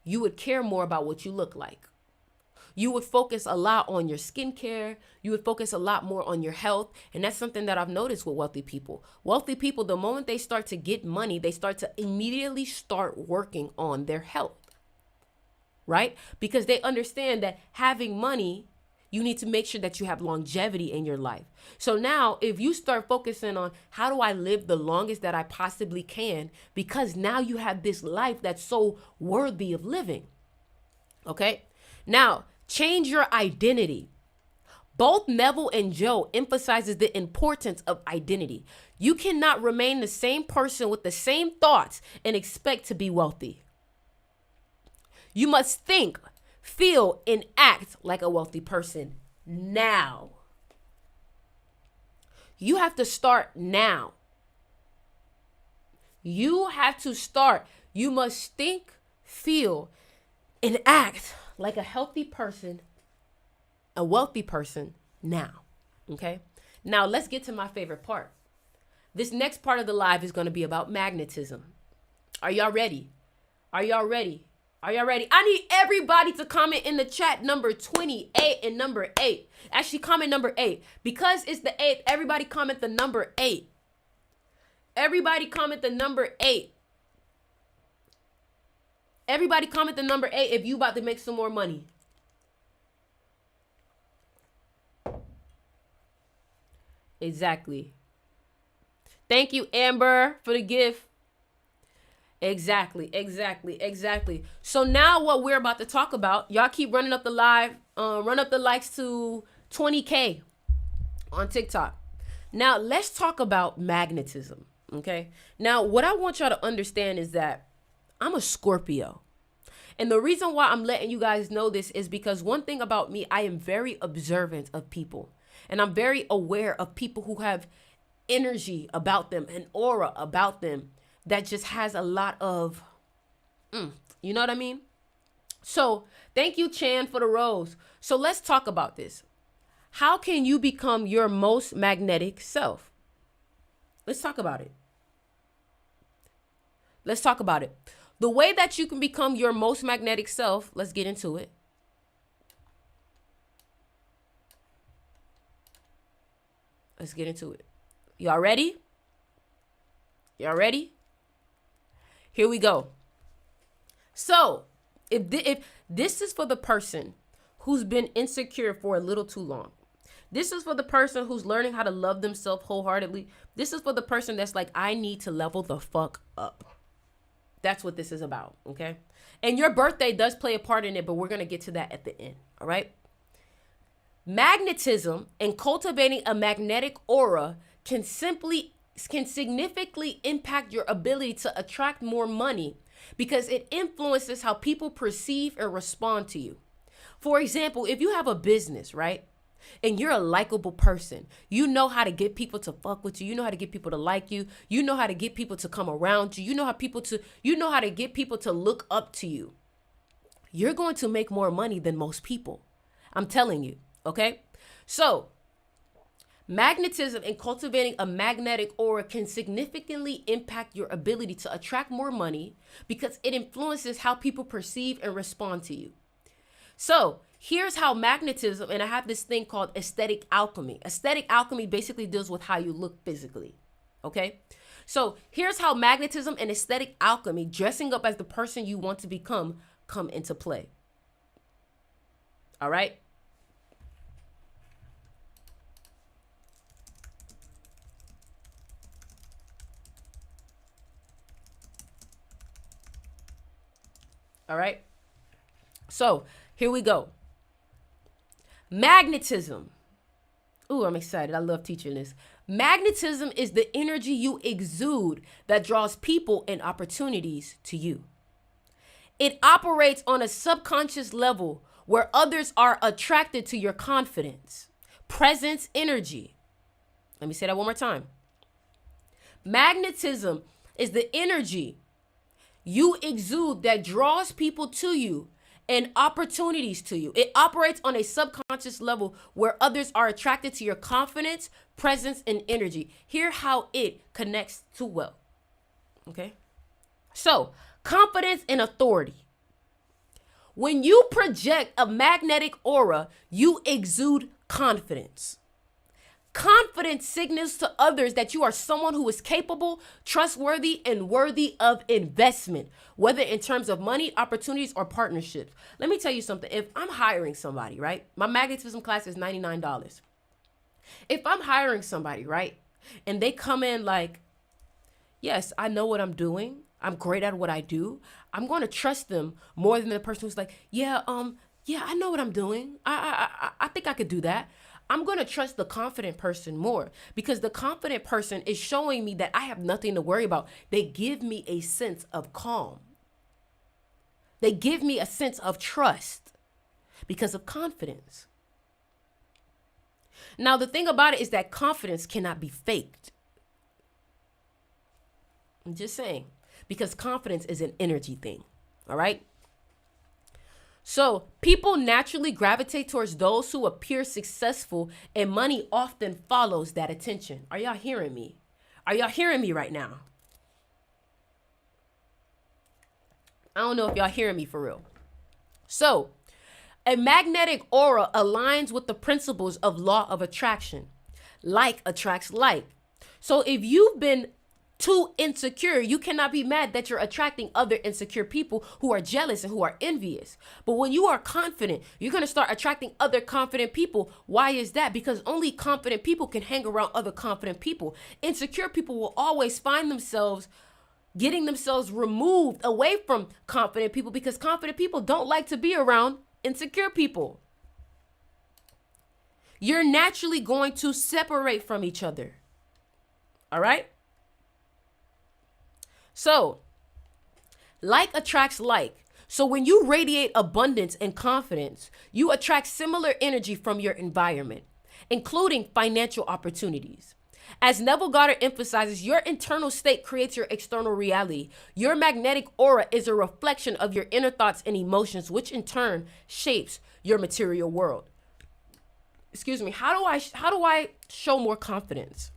Speaker 1: you would care more about what you look like. You would focus a lot on your skincare. You would focus a lot more on your health. And that's something that I've noticed with wealthy people. Wealthy people, the moment they start to get money, they start to immediately start working on their health, right? Because they understand that having money, you need to make sure that you have longevity in your life. So now if you start focusing on how do I live the longest that I possibly can, because now you have this life that's so worthy of living. Okay. Now, change your identity. Both Neville and Joe emphasizes the importance of identity. You cannot remain the same person with the same thoughts and expect to be wealthy. You must think, feel, and act like a wealthy person now. You have to start now. You have to start. You must think, feel, and act like a healthy person, a wealthy person now. Okay? Now let's get to my favorite part. This next part of the live is going to be about magnetism. Are y'all ready? Are y'all ready? Are y'all ready? I need everybody to comment in the chat number 28 and number 8. Actually, comment number 8. Because it's the 8th, everybody comment the number 8. Everybody comment the number 8. Everybody comment the number 8 if you about to make some more money. Exactly. Thank you, Amber, for the gift. Exactly. So now what we're about to talk about, y'all keep running up the live, run up the likes to 20K on TikTok. Now let's talk about magnetism, okay? Now what I want y'all to understand is that I'm a Scorpio. And the reason why I'm letting you guys know this is because one thing about me, I am very observant of people. And I'm very aware of people who have energy about them, an aura about them that just has a lot of, you know what I mean? So thank you, Chan, for the rose. So let's talk about this. How can you become your most magnetic self? Let's talk about it. Let's talk about it. The way that you can become your most magnetic self, let's get into it. Let's get into it. Y'all ready? Y'all ready? Here we go. So, if this is for the person who's been insecure for a little too long. This is for the person who's learning how to love themselves wholeheartedly. This is for the person that's like, I need to level the fuck up. That's what this is about, okay? And your birthday does play a part in it, but we're going to get to that at the end, all right? Magnetism and cultivating a magnetic aura can significantly impact your ability to attract more money because it influences how people perceive and respond to you. For example, if you have a business, right? And you're a likable person, you know how to get people to fuck with you. You know how to get people to like you. You know how to get people to come around you. You know how to get people to look up to you. You're going to make more money than most people. I'm telling you. Okay. So magnetism and cultivating a magnetic aura can significantly impact your ability to attract more money because it influences how people perceive and respond to you. So here's how magnetism, and I have this thing called aesthetic alchemy. Aesthetic alchemy basically deals with how you look physically. Okay. So here's how magnetism and aesthetic alchemy, dressing up as the person you want to become, come into play. All right. All right. So here we go. Magnetism. Ooh, I'm excited. I love teaching this. Magnetism is the energy you exude that draws people and opportunities to you. It operates on a subconscious level where others are attracted to your confidence, presence, energy. Let me say that one more time. Magnetism is the energy you exude that draws people to you and opportunities to you. It operates on a subconscious level where others are attracted to your confidence, presence, and energy. Hear how it connects to wealth. Okay? So, confidence and authority. When you project a magnetic aura, you exude confidence. Confidence signals to others that you are someone who is capable, trustworthy, and worthy of investment, whether in terms of money, opportunities, or partnerships. Let me tell you something. If I'm hiring somebody, right? My magnetism class is $99. If I'm hiring somebody, right? And they come in like, yes, I know what I'm doing. I'm great at what I do. I'm going to trust them more than the person who's like, yeah, I know what I'm doing. I think I could do that. I'm going to trust the confident person more because the confident person is showing me that I have nothing to worry about. They give me a sense of calm. They give me a sense of trust because of confidence. Now, the thing about it is that confidence cannot be faked. I'm just saying, because confidence is an energy thing. All right. So people naturally gravitate towards those who appear successful, and money often follows that attention. Are y'all hearing me? Are y'all hearing me right now? I don't know if y'all hearing me for real. So a magnetic aura aligns with the principles of law of attraction. Like attracts like. So if you've been too insecure, you cannot be mad that you're attracting other insecure people who are jealous and who are envious. But when you are confident, you're going to start attracting other confident people. Why is that? Because only confident people can hang around other confident people. Insecure people will always find themselves getting themselves removed away from confident people because confident people don't like to be around insecure people. You're naturally going to separate from each other. All right? So, like attracts like. So when you radiate abundance and confidence, you attract similar energy from your environment, including financial opportunities. As Neville Goddard emphasizes, your internal state creates your external reality. Your magnetic aura is a reflection of your inner thoughts and emotions, which in turn shapes your material world. Excuse me. How do I show more confidence?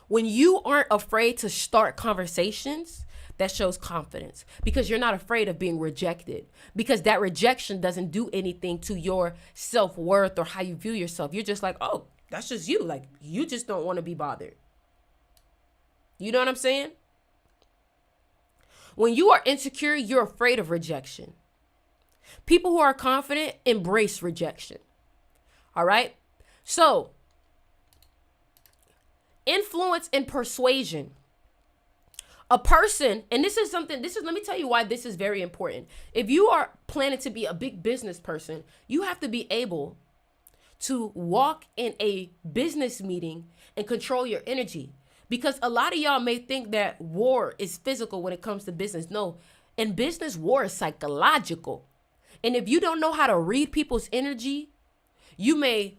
Speaker 1: When you aren't afraid to start conversations that shows confidence, because you're not afraid of being rejected, because that rejection doesn't do anything to your self-worth or how you view yourself. You're just like, oh, that's just you. Like, you just don't want to be bothered. You know what I'm saying? When you are insecure, you're afraid of rejection. People who are confident embrace rejection. All right? So, influence and persuasion. A person, and let me tell you why this is very important. If you are planning to be a big business person, you have to be able to walk in a business meeting and control your energy. Because a lot of y'all may think that war is physical when it comes to business. No, in business, war is psychological. And if you don't know how to read people's energy, you may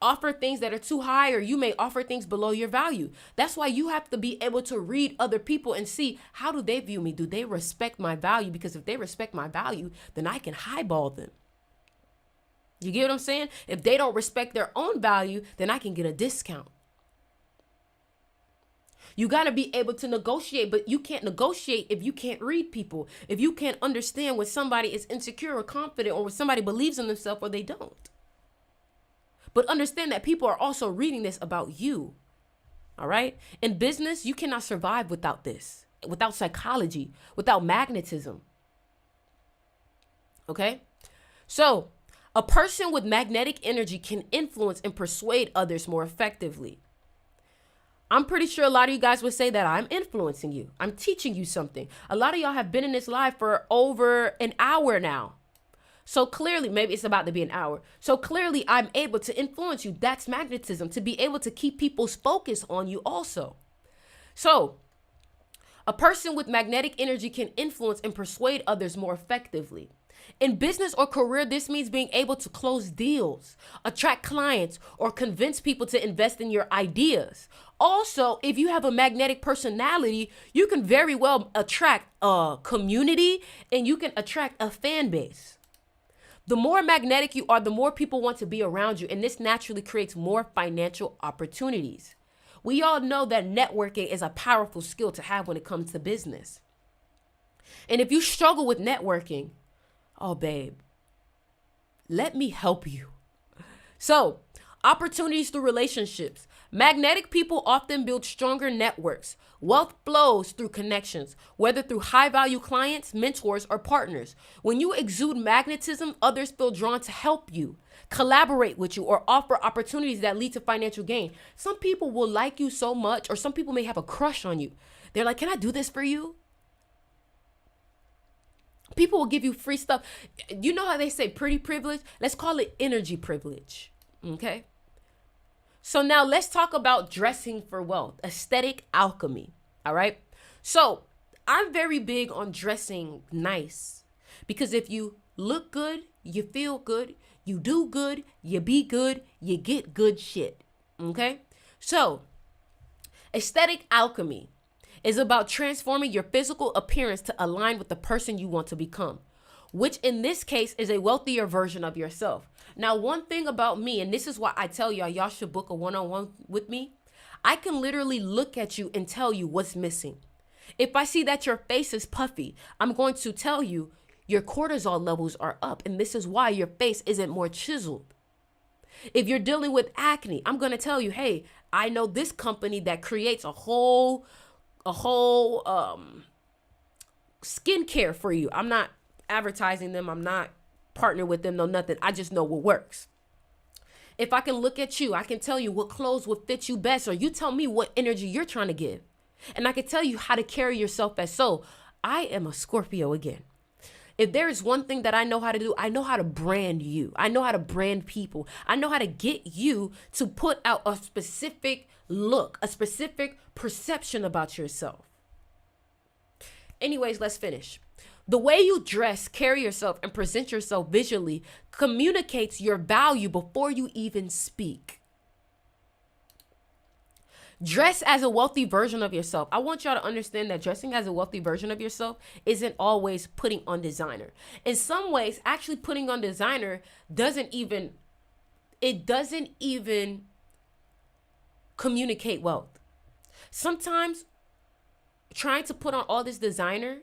Speaker 1: offer things that are too high, or you may offer things below your value. That's why you have to be able to read other people and see, how do they view me? Do they respect my value? Because if they respect my value, then I can highball them. You get what I'm saying? If they don't respect their own value, then I can get a discount. You got to be able to negotiate, but you can't negotiate if you can't read people. If you can't understand when somebody is insecure or confident, or when somebody believes in themselves or they don't. But understand that people are also reading this about you. All right? In business, you cannot survive without this, without psychology, without magnetism. Okay? So, a person with magnetic energy can influence and persuade others more effectively. I'm pretty sure a lot of you guys would say that I'm influencing you. I'm teaching you something. A lot of y'all have been in this live for over an hour now. So clearly, maybe it's about to be an hour. So clearly, I'm able to influence you. That's magnetism, to be able to keep people's focus on you also. So a person with magnetic energy can influence and persuade others more effectively. In business or career, this means being able to close deals, attract clients, or convince people to invest in your ideas. Also, if you have a magnetic personality, you can very well attract a community, and you can attract a fan base. The more magnetic you are, the more people want to be around you, and this naturally creates more financial opportunities. We all know that networking is a powerful skill to have when it comes to business. And if you struggle with networking, oh, babe, let me help you. So, opportunities through relationships. Magnetic people often build stronger networks. Wealth flows through connections, whether through high-value clients, mentors, or partners. When you exude magnetism, others feel drawn to help you, collaborate with you, or offer opportunities that lead to financial gain. Some people will like you so much, or some people may have a crush on you. They're like, can I do this for you? People will give you free stuff. You know how they say pretty privilege? Let's call it energy privilege. Okay? So now let's talk about dressing for wealth, aesthetic alchemy. All right? So I'm very big on dressing nice, because if you look good, you feel good, you do good, you be good, you get good shit. Okay? So aesthetic alchemy is about transforming your physical appearance to align with the person you want to become, which in this case is a wealthier version of yourself. Now, one thing about me, and this is why I tell y'all should book a one-on-one with me. I can literally look at you and tell you what's missing. If I see that your face is puffy, I'm going to tell you your cortisol levels are up, and this is why your face isn't more chiseled. If you're dealing with acne, I'm going to tell you, hey, I know this company that creates a whole skincare for you. I'm not advertising them. I'm not partnered with them. No, nothing. I just know what works. If I can look at you, I can tell you what clothes would fit you best, or you tell me what energy you're trying to give. And I can tell you how to carry yourself as so. I am a Scorpio again. If there is one thing that I know how to do, I know how to brand you. I know how to brand people. I know how to get you to put out a specific look, a specific perception about yourself. Anyways, let's finish. The way you dress, carry yourself, and present yourself visually communicates your value before you even speak. Dress as a wealthy version of yourself. I want y'all to understand that dressing as a wealthy version of yourself isn't always putting on designer. In some ways, actually putting on designer doesn't even communicate wealth. Sometimes trying to put on all this designer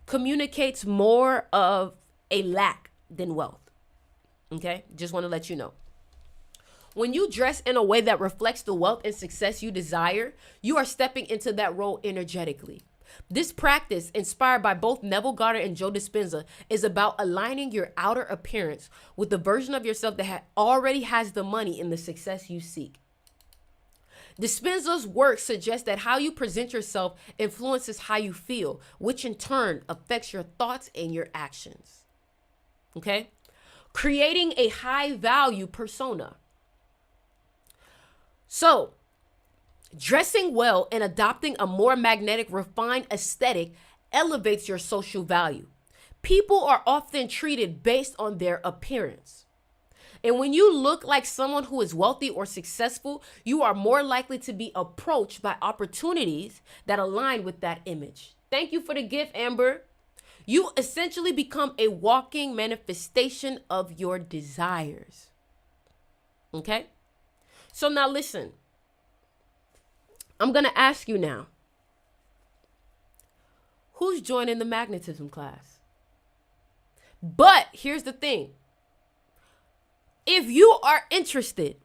Speaker 1: communicates more of a lack than wealth. Okay? Just want to let you know. When you dress in a way that reflects the wealth and success you desire, you are stepping into that role energetically. This practice, inspired by both Neville Goddard and Joe Dispenza, is about aligning your outer appearance with the version of yourself that already has the money and the success you seek. Dispenza's work suggests that how you present yourself influences how you feel, which in turn affects your thoughts and your actions. Okay? Creating a high value persona. So, dressing well and adopting a more magnetic, refined aesthetic elevates your social value. People are often treated based on their appearance. And when you look like someone who is wealthy or successful, you are more likely to be approached by opportunities that align with that image. Thank you for the gift, Amber. You essentially become a walking manifestation of your desires. Okay? So now listen. I'm going to ask you now. Who's joining the magnetism class? But here's the thing. If you are interested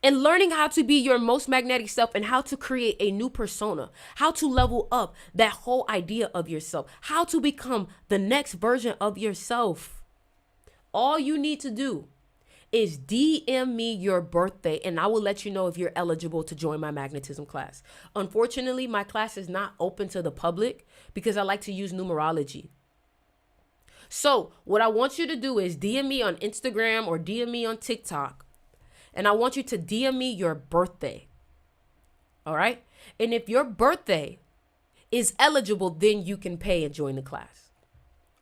Speaker 1: in learning how to be your most magnetic self and how to create a new persona, how to level up that whole idea of yourself, how to become the next version of yourself, all you need to do is DM me your birthday and I will let you know if you're eligible to join my magnetism class. Unfortunately, my class is not open to the public because I like to use numerology. So what I want you to do is DM me on Instagram or DM me on TikTok. And I want you to DM me your birthday. All right? And if your birthday is eligible, then you can pay and join the class.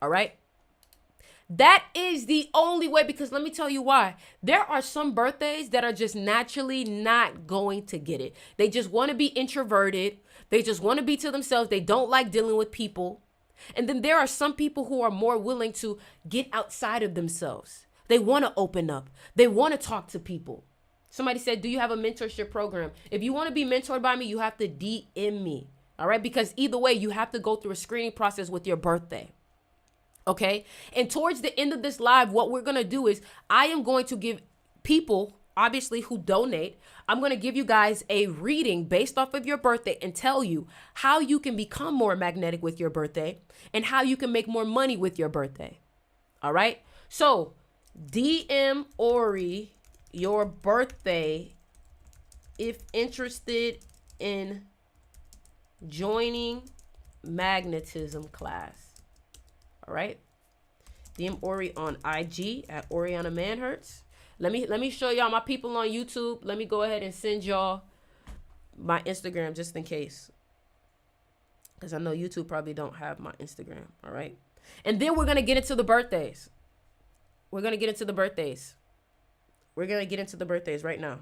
Speaker 1: All right? That is the only way, because let me tell you why. There are some birthdays that are just naturally not going to get it. They just want to be introverted. They just want to be to themselves. They don't like dealing with people. And then there are some people who are more willing to get outside of themselves. They want to open up. They want to talk to people. Somebody said, do you have a mentorship program? If you want to be mentored by me, you have to DM me. All right? Because either way, you have to go through a screening process with your birthday. Okay? And towards the end of this live, what we're going to do is I am going to give people, obviously, who donate, I'm going to give you guys a reading based off of your birthday and tell you how you can become more magnetic with your birthday and how you can make more money with your birthday. All right? So DM Ori your birthday if interested in joining magnetism class. All right? DM Ori on IG at Oriana Manhertz. Let me show y'all my people on YouTube. Let me go ahead and send y'all my Instagram just in case. Because I know YouTube probably don't have my Instagram. All right. And then we're going to get into the birthdays. We're going to get into the birthdays. We're going to get into the birthdays right now.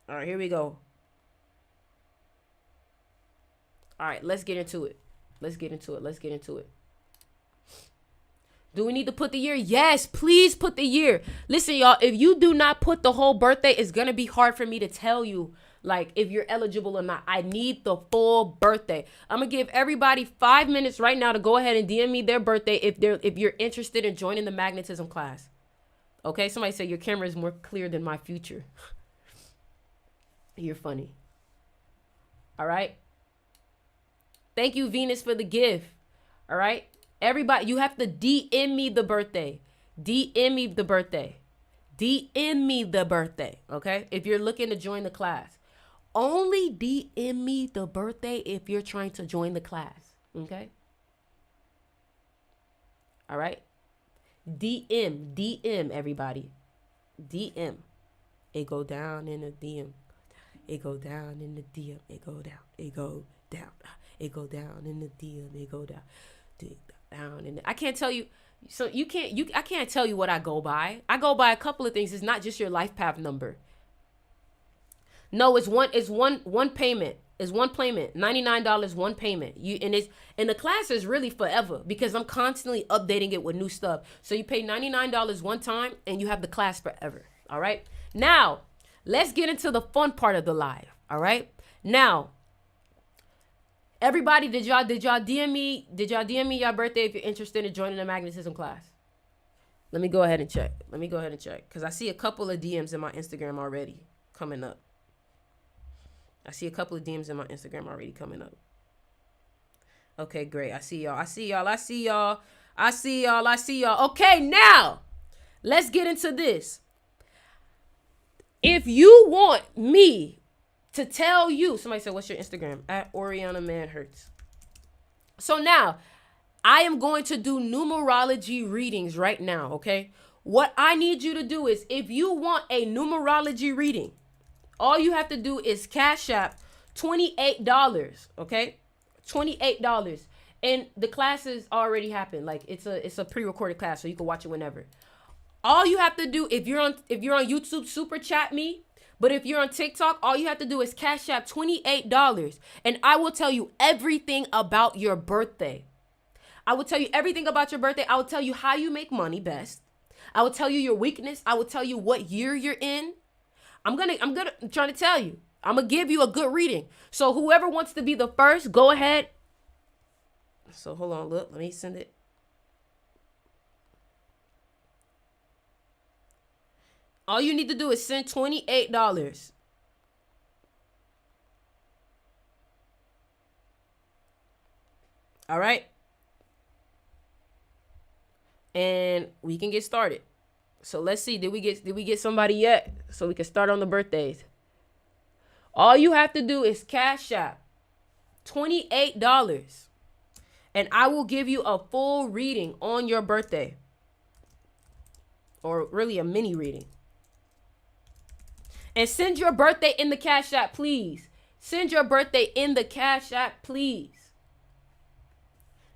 Speaker 1: All right, here we go. All right, let's get into it. Let's get into it. Let's get into it. Do we need to put the year? Yes, please put the year. Listen, y'all, if you do not put the whole birthday, it's going to be hard for me to tell you, like, if you're eligible or not. I need the full birthday. I'm going to give everybody 5 minutes right now to go ahead and DM me their birthday if you're interested in joining the magnetism class. Okay, somebody said your camera is more clear than my future. You're funny. All right. Thank you, Venus, for the gift. All right. Everybody, you have to DM me the birthday. DM me the birthday. DM me the birthday, okay? If you're looking to join the class. Only DM me the birthday if you're trying to join the class, okay? All right? DM, everybody. DM. It go down in the DM. It go down in the DM. It go down. It go down. It go down in the DM. It go down. Down and I can't tell you, so I can't tell you what I go by. I go by a couple of things. It's not just your life path number. No, it's one payment. It's one payment. $99 one payment. And the class is really forever because I'm constantly updating it with new stuff. So you pay $99 one time and you have the class forever. All right. Now, let's get into the fun part of the live. All right. Now, everybody, did y'all DM me your birthday if you're interested in joining the magnetism class? Let me go ahead and check. Because I see a couple of DMs in my Instagram already coming up. Okay, great. I see y'all. Okay, now let's get into this. If you want me to tell you, somebody said, what's your Instagram? At Oriana Manhertz. So now I am going to do numerology readings right now. Okay. What I need you to do is, if you want a numerology reading, all you have to do is Cash App $28. Okay. $28. And the classes already happened. Like it's a pre-recorded class, so you can watch it whenever. All you have to do, if you're on YouTube, super chat me. But if you're on TikTok, all you have to do is Cash App $28. And I will tell you everything about your birthday. I will tell you everything about your birthday. I will tell you how you make money best. I will tell you your weakness. I will tell you what year you're in. I'm trying to tell you. I'm going to give you a good reading. So whoever wants to be the first, go ahead. So hold on, look, let me send it. All you need to do is send $28. All right. And we can get started. So let's see, did we get somebody yet? So we can start on the birthdays. All you have to do is Cash App $28. And I will give you a full reading on your birthday. Or really a mini reading. And send your birthday in the Cash App, please. Send your birthday in the Cash App, please.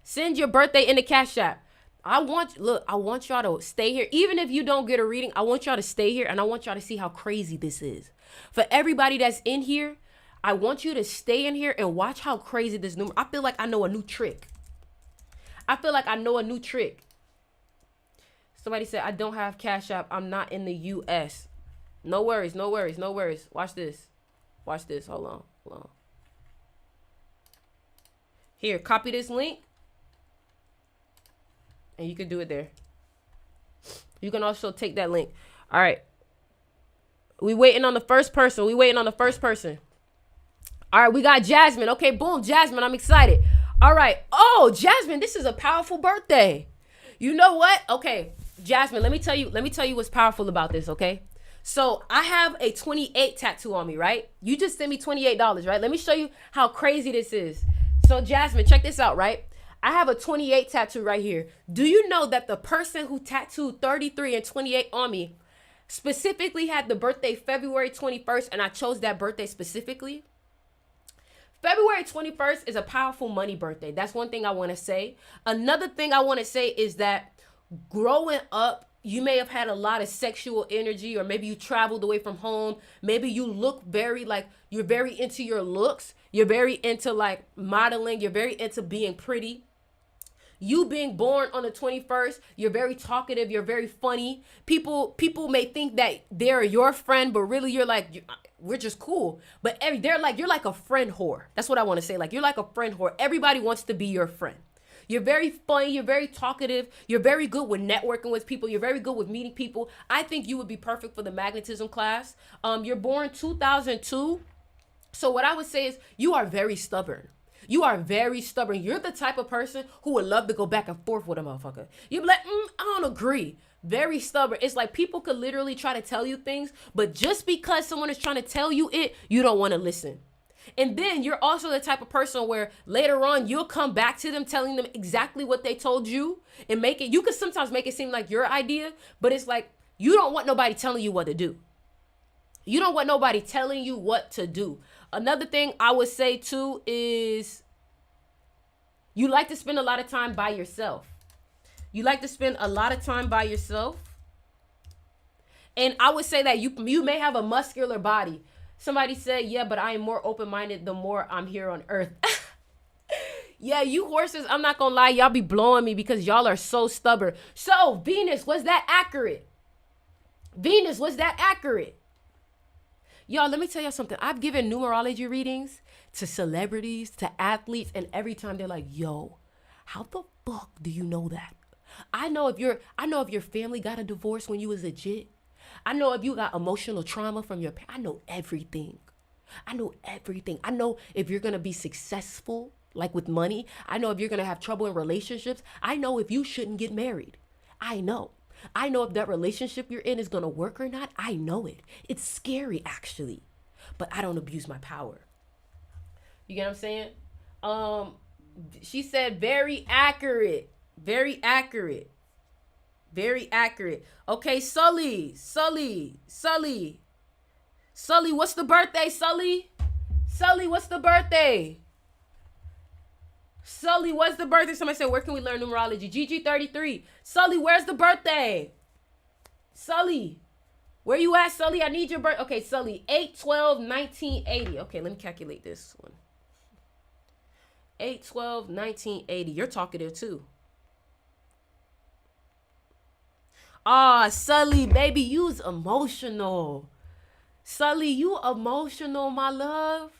Speaker 1: Send your birthday in the Cash App. I want y'all to stay here. Even if you don't get a reading, I want y'all to stay here, and I want y'all to see how crazy this is. For everybody that's in here, I want you to stay in here and watch how crazy this number. I feel like I know a new trick. Somebody said, I don't have Cash App. I'm not in the U.S. No worries. Watch this. Hold on. Here, copy this link. And you can do it there. You can also take that link. All right. We waiting on the first person. All right, we got Jasmine. Okay, boom, Jasmine. I'm excited. All right. Oh, Jasmine, this is a powerful birthday. You know what? Okay, Jasmine, let me tell you what's powerful about this, okay? So I have a 28 tattoo on me, right? You just sent me $28, right? Let me show you how crazy this is. So Jasmine, check this out, right? I have a 28 tattoo right here. Do you know that the person who tattooed 33 and 28 on me specifically had the birthday February 21st, and I chose that birthday specifically? February 21st is a powerful money birthday. That's one thing I want to say. Another thing I want to say is that growing up, you may have had a lot of sexual energy, or maybe you traveled away from home. Maybe you look you're very into your looks. You're very into like modeling. You're very into being pretty. You being born on the 21st, you're very talkative. You're very funny. People may think that they're your friend, but really you're like, we're just cool. But they're like, you're like a friend whore. That's what I want to say. Like, you're like a friend whore. Everybody wants to be your friend. You're very funny. You're very talkative. You're very good with networking with people. You're very good with meeting people. I think you would be perfect for the magnetism class. You're born 2002. So what I would say is you are very stubborn. You are very stubborn. You're the type of person who would love to go back and forth with a motherfucker. You'd be like, I don't agree. Very stubborn. It's like people could literally try to tell you things, but just because someone is trying to tell you it, you don't want to listen. And then you're also the type of person where later on you'll come back to them telling them exactly what they told you and you could sometimes make it seem like your idea, but it's like you don't want nobody telling you what to do. You don't want nobody telling you what to do. Another thing I would say too is you like to spend a lot of time by yourself. And I would say that you may have a muscular body. Somebody said, yeah, but I am more open-minded the more I'm here on earth. Yeah, you horses, I'm not gonna lie, y'all be blowing me because y'all are so stubborn. So, Venus, was that accurate? Y'all, let me tell you something. I've given numerology readings to celebrities, to athletes, and every time they're like, yo, how the fuck do you know that? I know if your family got a divorce when you was a jit. I know if you got emotional trauma from your parents. I know everything. I know everything. I know if you're gonna be successful, like with money. I know if you're gonna have trouble in relationships. I know if you shouldn't get married. I know. I know if that relationship you're in is gonna work or not. I know it. It's scary actually, but I don't abuse my power. You get what I'm saying? She said very accurate. Very accurate. Very accurate. Okay, Sully, what's the birthday, Sully? Sully, what's the birthday? Sully, what's the birthday? Somebody said, where can we learn numerology? GG33. Sully, where's the birthday? Sully, where you at, Sully? I need your birthday. Okay, Sully, 8/12/1980. Okay, let me calculate this one. 8/12/1980. You're talkative too. Sully, baby, you's emotional. Sully, you emotional, my love.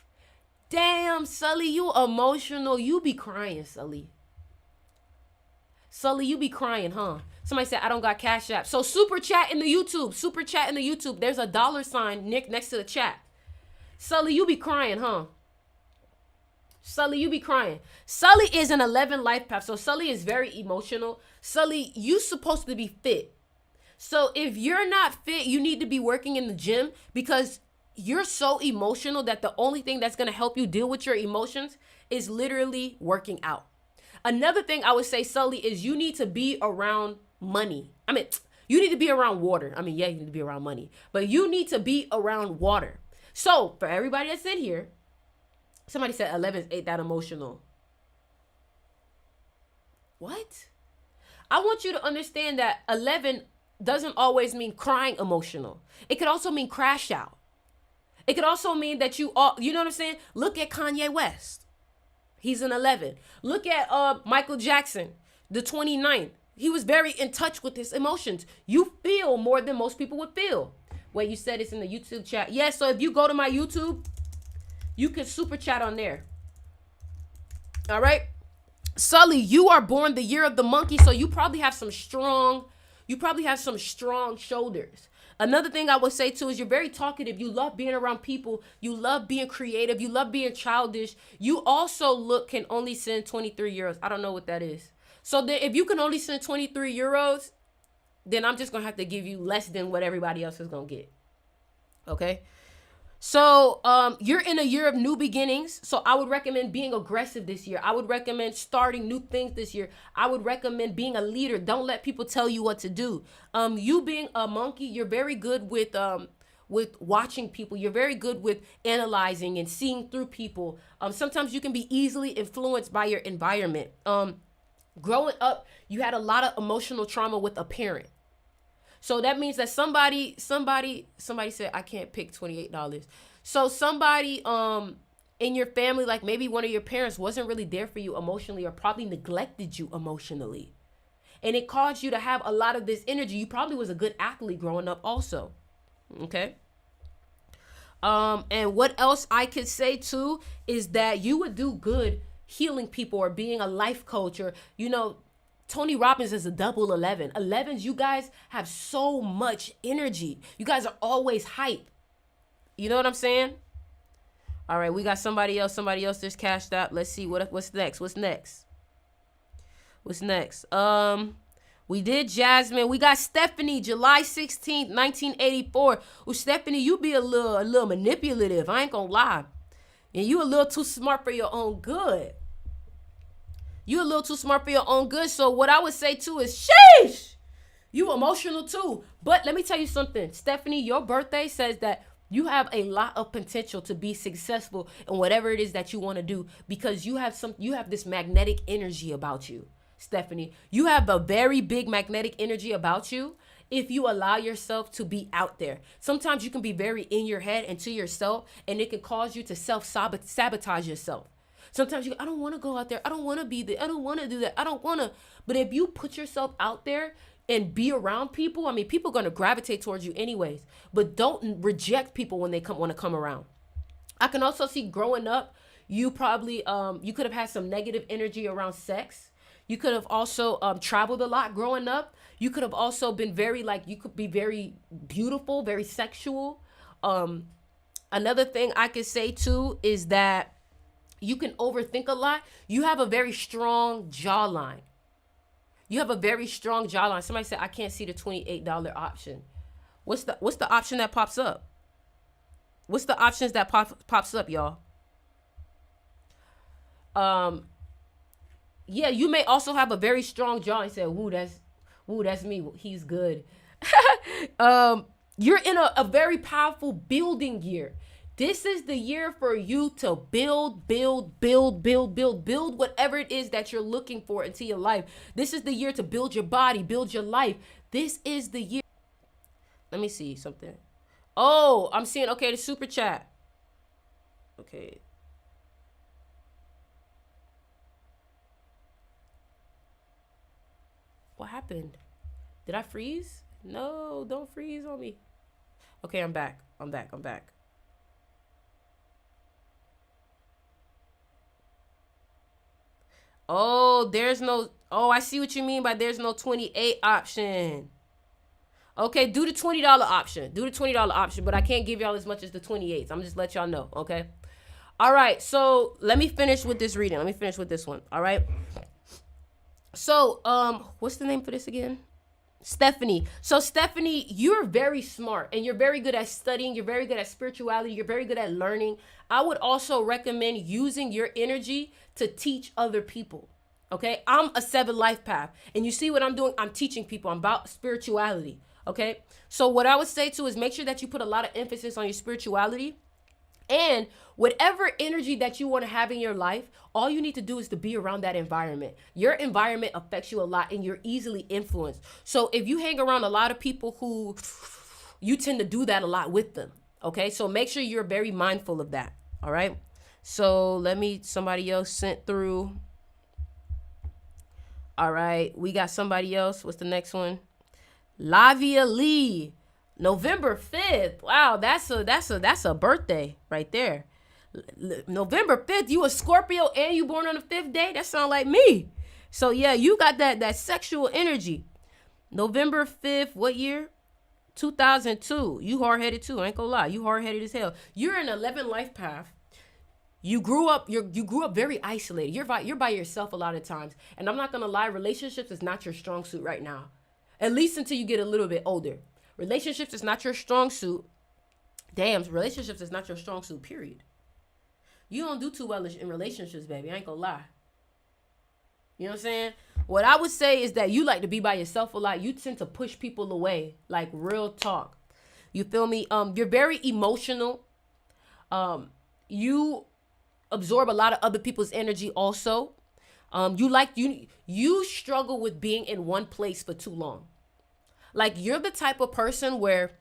Speaker 1: Damn, Sully, you emotional. You be crying, Sully. Sully, you be crying, huh? Somebody said, I don't got Cash App. So super chat in the YouTube. Super chat in the YouTube. There's a $ next to the chat. Sully, you be crying, huh? Sully, you be crying. Sully is an 11 life path. So Sully is very emotional. Sully, you supposed to be fit. So if you're not fit, you need to be working in the gym because you're so emotional that the only thing that's going to help you deal with your emotions is literally working out. Another thing I would say, Sully, is you need to be around money. I mean, you need to be around water. I mean, yeah, you need to be around money, but you need to be around water. So for everybody that's in here, somebody said 11 ain't that emotional. What? I want you to understand that 11 doesn't always mean crying emotional. It could also mean crash out. It could also mean that you know what I'm saying? Look at Kanye West. He's an 11. Look at Michael Jackson, the 29th. He was very in touch with his emotions. You feel more than most people would feel. Wait, you said it's in the YouTube chat. Yeah, so if you go to my YouTube, you can super chat on there. All right? Sully, you are born the year of the monkey, so you probably have some strong shoulders. Another thing I would say too is you're very talkative. You love being around people. You love being creative. You love being childish. You also can only send 23 euros. I don't know what that is. So then if you can only send 23 euros, then I'm just going to have to give you less than what everybody else is going to get. Okay? So you're in a year of new beginnings. So I would recommend being aggressive this year. I would recommend starting new things this year. I would recommend being a leader. Don't let people tell you what to do. You being a monkey, you're very good with watching people. You're very good with analyzing and seeing through people. Sometimes you can be easily influenced by your environment. Growing up, you had a lot of emotional trauma with a parent. So that means that somebody said, I can't pick $28. So somebody in your family, like maybe one of your parents wasn't really there for you emotionally or probably neglected you emotionally. And it caused you to have a lot of this energy. You probably was a good athlete growing up also. Okay. And what else I could say too is that you would do good healing people or being a life coach or, Tony Robbins is a double 11. 11s, you guys have so much energy. You guys are always hype. You know what I'm saying? All right, we got somebody else just cashed out. Let's see what's next. What's next? We did Jasmine. We got Stephanie, July 16th, 1984. Well, Stephanie, you be a little manipulative. I ain't gonna lie. And you a little too smart for your own good. So what I would say too is, sheesh, you emotional too. But let me tell you something, Stephanie, your birthday says that you have a lot of potential to be successful in whatever it is that you want to do because you have this magnetic energy about you, Stephanie. You have a very big magnetic energy about you if you allow yourself to be out there. Sometimes you can be very in your head and to yourself, and it can cause you to self-sabotage yourself. Sometimes I don't want to go out there. I don't want to be there. I don't want to do that. I don't want to. But if you put yourself out there, and be around people, I mean, people are going to gravitate towards you anyways, but don't reject people when they want to come around. I can also see growing up, you probably, you could have had some negative energy around sex. You could have also traveled a lot growing up. You could have also been very, like, you could be very beautiful, very sexual. Another thing I could say too is that you can overthink a lot. You have a very strong jawline. You have a very strong jawline. Somebody said, I can't see the $28 option. What's the option that pops up? What's the options that pops up, y'all? Yeah, you may also have a very strong jaw and say, woo, that's me. He's good. You're in a very powerful building year. This is the year for you to build whatever it is that you're looking for into your life. This is the year to build your body, build your life. This is the year. Let me see something. Oh, I'm seeing, okay, the super chat. Okay. What happened? Did I freeze? No, don't freeze on me. Okay, I'm back. I'm back. Oh, I see what you mean by there's no 28 option. Okay, do the $20 option. Do the $20 option, but I can't give y'all as much as the 28s. I'm just let y'all know, okay? All right, so let me finish with this reading. Let me finish with this one, all right? So, what's the name for this again? Stephanie. So Stephanie, you're very smart and you're very good at studying. You're very good at spirituality. You're very good at learning. I would also recommend using your energy to teach other people. Okay. I'm a 7 life path and you see what I'm doing? I'm teaching people. I'm about spirituality. Okay. So what I would say too is make sure that you put a lot of emphasis on your spirituality. And whatever energy that you want to have in your life, all you need to do is to be around that environment. Your environment affects you a lot and you're easily influenced. So if you hang around a lot of people who you tend to do that a lot with them. Okay. So make sure you're very mindful of that. All right. So somebody else sent through. All right. We got somebody else. What's the next one? Lavia Lee. November 5th. Wow, that's a birthday right there. November 5th, you a Scorpio and you born on the 5th day? That sound like me. So yeah, you got that sexual energy. November 5th, what year? 2002. You hard-headed too, I ain't gonna lie. You hard-headed as hell. You're an 11 life path. You grew up very isolated. You're by yourself a lot of times. And I'm not gonna lie, relationships is not your strong suit right now. At least until you get a little bit older. Relationships is not your strong suit. Damn, relationships is not your strong suit, period. You don't do too well in relationships, baby. I ain't gonna lie. You know what I'm saying? What I would say is that you like to be by yourself a lot. You tend to push people away, like real talk. You feel me? You're very emotional. You absorb a lot of other people's energy also. You struggle with being in one place for too long. Like you're the type of person where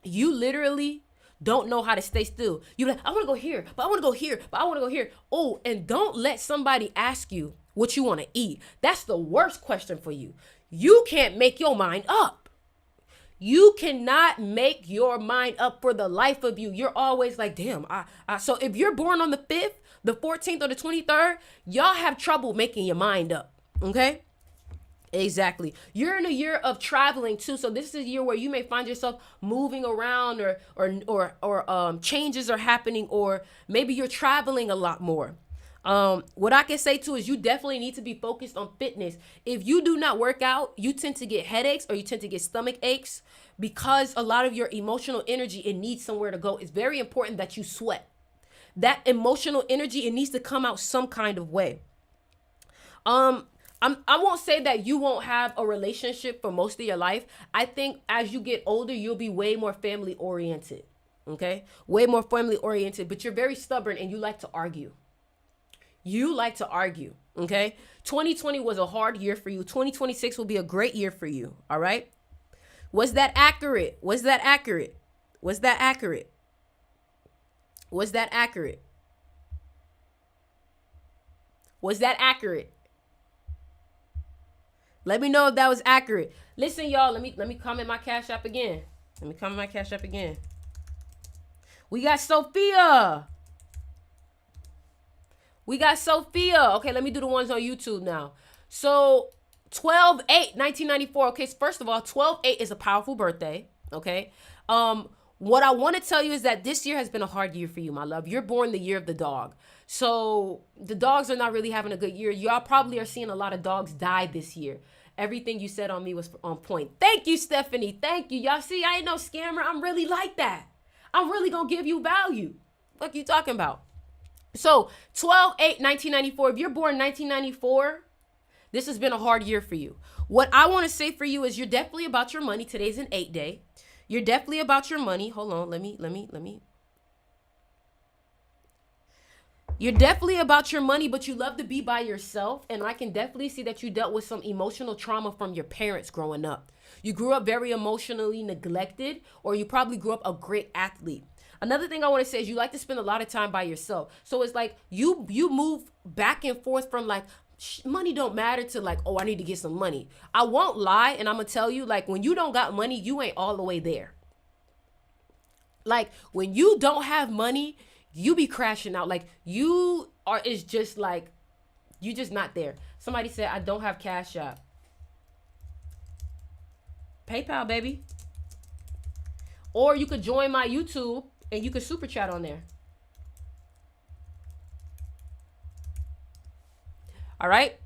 Speaker 1: you literally don't know how to stay still. You're like, I want to go here, but I want to go here, but I want to go here. Oh, and don't let somebody ask you what you want to eat. That's the worst question for you. You can't make your mind up. You cannot make your mind up for the life of you. You're always like, damn. So if you're born on the 5th, the 14th, or the 23rd, y'all have trouble making your mind up. Okay? Exactly. You're in a year of traveling too. So this is a year where you may find yourself moving around or changes are happening, or maybe you're traveling a lot more. What I can say too is you definitely need to be focused on fitness. If you do not work out, you tend to get headaches or you tend to get stomach aches because a lot of your emotional energy, it needs somewhere to go. It's very important that you sweat. That emotional energy, it needs to come out some kind of way. I won't say that you won't have a relationship for most of your life. I think as you get older, you'll be way more family oriented. Okay? Way more family oriented, but you're very stubborn and you like to argue. You like to argue. Okay? 2020 was a hard year for you. 2026 will be a great year for you. All right? Was that accurate? Was that accurate? Was that accurate? Was that accurate? Was that accurate? Let me know if that was accurate. Listen, y'all, let me comment my Cash App again. Let me comment my Cash App again. We got Sophia. We got Sophia. Okay, let me do the ones on YouTube now. So 12/8/1994. Okay, so first of all, 12/8 is a powerful birthday. Okay. What I want to tell you is that this year has been a hard year for you, my love. You're born the year of the dog. So the dogs are not really having a good year. Y'all probably are seeing a lot of dogs die this year. Everything you said on me was on point. Thank you, Stephanie. Thank you. Y'all see, I ain't no scammer. I'm really like that. I'm really going to give you value. What you talking about? So 12/8/1994. If you're born 1994, this has been a hard year for you. What I want to say for you is you're definitely about your money. Today's an 8 day. You're definitely about your money. Hold on. Let me. You're definitely about your money, but you love to be by yourself. And I can definitely see that you dealt with some emotional trauma from your parents growing up. You grew up very emotionally neglected, or you probably grew up a great athlete. Another thing I want to say is you like to spend a lot of time by yourself. So it's like you move back and forth from like, money don't matter to like, oh, I need to get some money. I won't lie, and I'm gonna tell you, like, when you don't got money, you ain't all the way there. Like, when you don't have money, you be crashing out. Like, it's just like, you just not there. Somebody said, I don't have Cash App. PayPal, baby. Or you could join my YouTube and you could super chat on there. All right.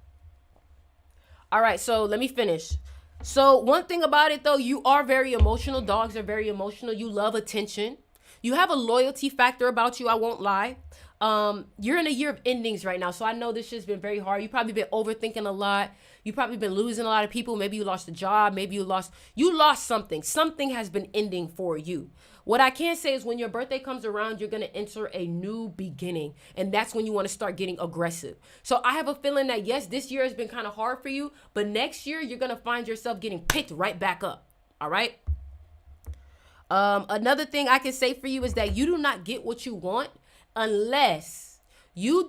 Speaker 1: So let me finish. So one thing about it though, you are very emotional. Dogs are very emotional. You love attention. You have a loyalty factor about you. I won't lie. You're in a year of endings right now. So I know this has been very hard. You've probably been overthinking a lot. You've probably been losing a lot of people. Maybe you lost a job. Maybe you lost something. Something has been ending for you. What I can say is when your birthday comes around, you're going to enter a new beginning. And that's when you want to start getting aggressive. So I have a feeling that, yes, this year has been kind of hard for you. But next year, you're going to find yourself getting picked right back up. All right. Another thing I can say for you is that you do not get what you want unless you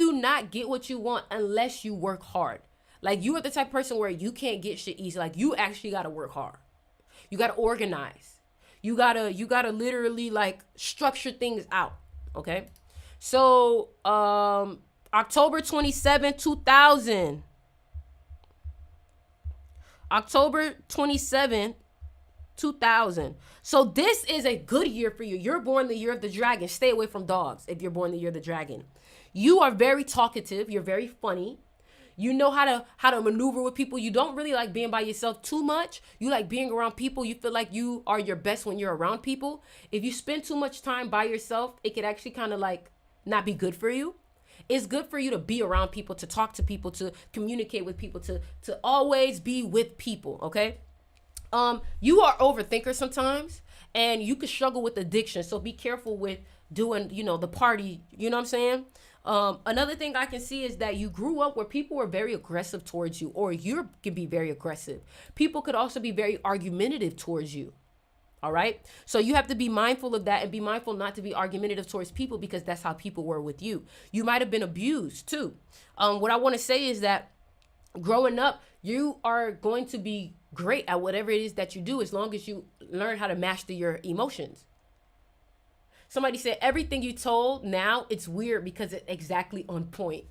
Speaker 1: work hard. Like, you are the type of person where you can't get shit easy. Like, you actually got to work hard. You got to organize. You gotta literally like structure things out. Okay. So, October 27, 2000. October 27, 2000. So this is a good year for you. You're born the year of the dragon. Stay away from dogs if you're born the year of the dragon. You are very talkative. You're very funny. You know how to maneuver with people. You don't really like being by yourself too much. You like being around people. You feel like you are your best when you're around people. If you spend too much time by yourself, it could actually kind of like not be good for you. It's good for you to be around people, to talk to people, to communicate with people, to always be with people, okay? You are overthinker sometimes, and you could struggle with addiction. So be careful with doing, the party, you know what I'm saying? Another thing I can see is that you grew up where people were very aggressive towards you, or you can be very aggressive. People could also be very argumentative towards you. All right. So you have to be mindful of that and be mindful not to be argumentative towards people, because that's how people were with you. You might have been abused too. What I want to say is that growing up, you are going to be great at whatever it is that you do, as long as you learn how to master your emotions. Somebody said everything you told now, it's weird because it's exactly on point.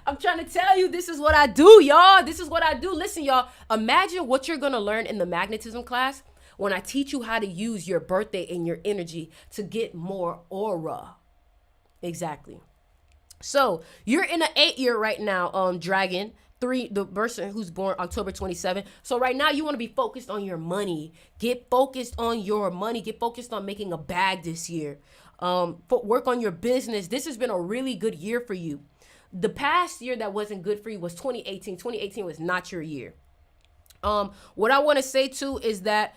Speaker 1: I'm trying to tell you, this is what I do, y'all. This is what I do. Listen, y'all, imagine what you're going to learn in the magnetism class when I teach you how to use your birthday and your energy to get more aura. Exactly. So you're in an 8 year right now, Dragon. The person who's born October 27. So right now you want to be focused on your money. Get focused on your money. Get focused on making a bag this year. Work on your business. This has been a really good year for you. The past year that wasn't good for you was 2018. 2018 was not your year. What I want to say too is that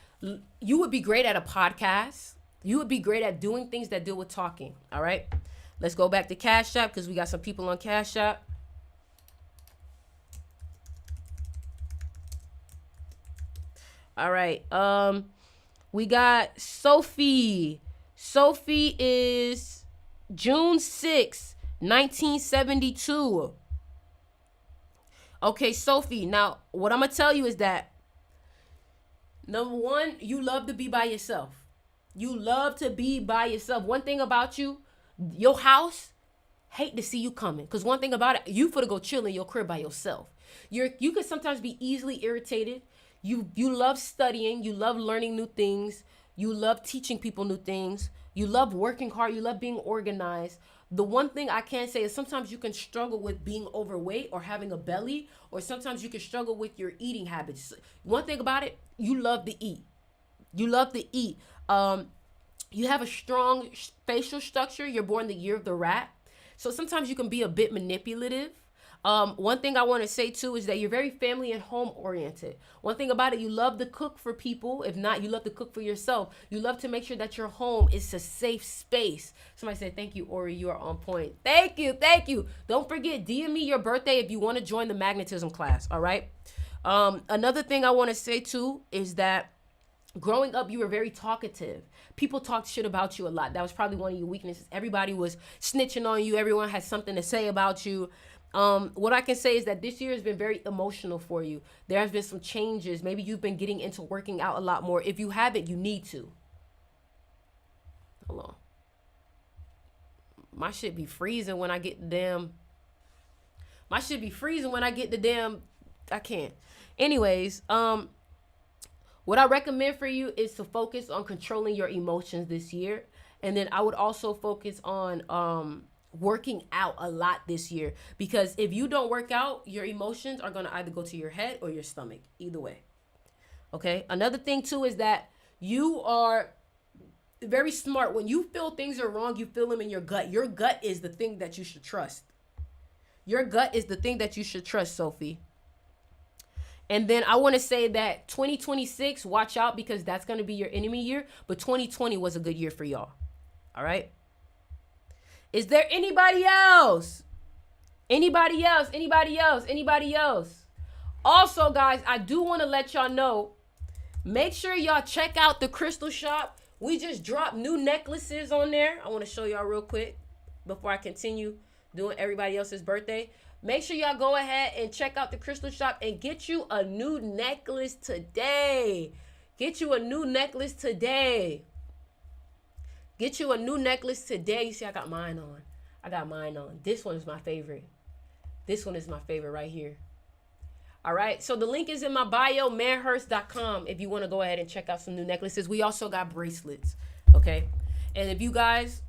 Speaker 1: you would be great at a podcast. You would be great at doing things that deal with talking. All right. Let's go back to Cash App because we got some people on Cash App. All right. We got Sophie. Sophie is June 6th, 1972. Okay, Sophie. Now, what I'm gonna tell you is that number one, you love to be by yourself. You love to be by yourself. One thing about you, your house, hate to see you coming. Cause one thing about it, you finna go chill in your crib by yourself. You can sometimes be easily irritated. You love studying. You love learning new things. You love teaching people new things. You love working hard. You love being organized. The one thing I can say is sometimes you can struggle with being overweight or having a belly, or sometimes you can struggle with your eating habits. One thing about it, you love to eat. You love to eat. You have a strong facial structure. You're born the year of the rat. So sometimes you can be a bit manipulative. One thing I want to say too is that you're very family and home oriented. One thing about it, you love to cook for people. If not, you love to cook for yourself. You love to make sure that your home is a safe space. Somebody said, thank you, Ori. You are on point. Thank you. Thank you. Don't forget, DM me your birthday if you want to join the magnetism class. All right. Another thing I want to say too is that growing up, you were very talkative. People talked shit about you a lot. That was probably one of your weaknesses. Everybody was snitching on you. Everyone had something to say about you. What I can say is that this year has been very emotional for you. There has been some changes. Maybe you've been getting into working out a lot more. If you haven't, you need to. Hold on. My shit be freezing when I get the damn. My shit be freezing when I get the damn. I can't. Anyways, what I recommend for you is to focus on controlling your emotions this year. And then I would also focus on working out a lot this year, because if you don't work out, your emotions are going to either go to your head or your stomach, either way. Okay. Another thing too is that you are very smart. When you feel things are wrong, you feel them in your gut. Your gut is the thing that you should trust. Your gut is the thing that you should trust, Sophie. And then I want to say that 2026, watch out, because that's going to be your enemy year. But 2020 was a good year for y'all. All right. Is there anybody else? Anybody else? Anybody else? Anybody else? Also, guys, I do want to let y'all know, make sure y'all check out the crystal shop. We just dropped new necklaces on there. I want to show y'all real quick before I continue doing everybody else's birthday. Make sure y'all go ahead and check out the crystal shop and get you a new necklace today. Get you a new necklace today. Get you a new necklace today. You see, I got mine on. I got mine on. This one is my favorite. This one is my favorite right here. All right. So the link is in my bio, manhurst.com, if you want to go ahead and check out some new necklaces. We also got bracelets. Okay. And if you guys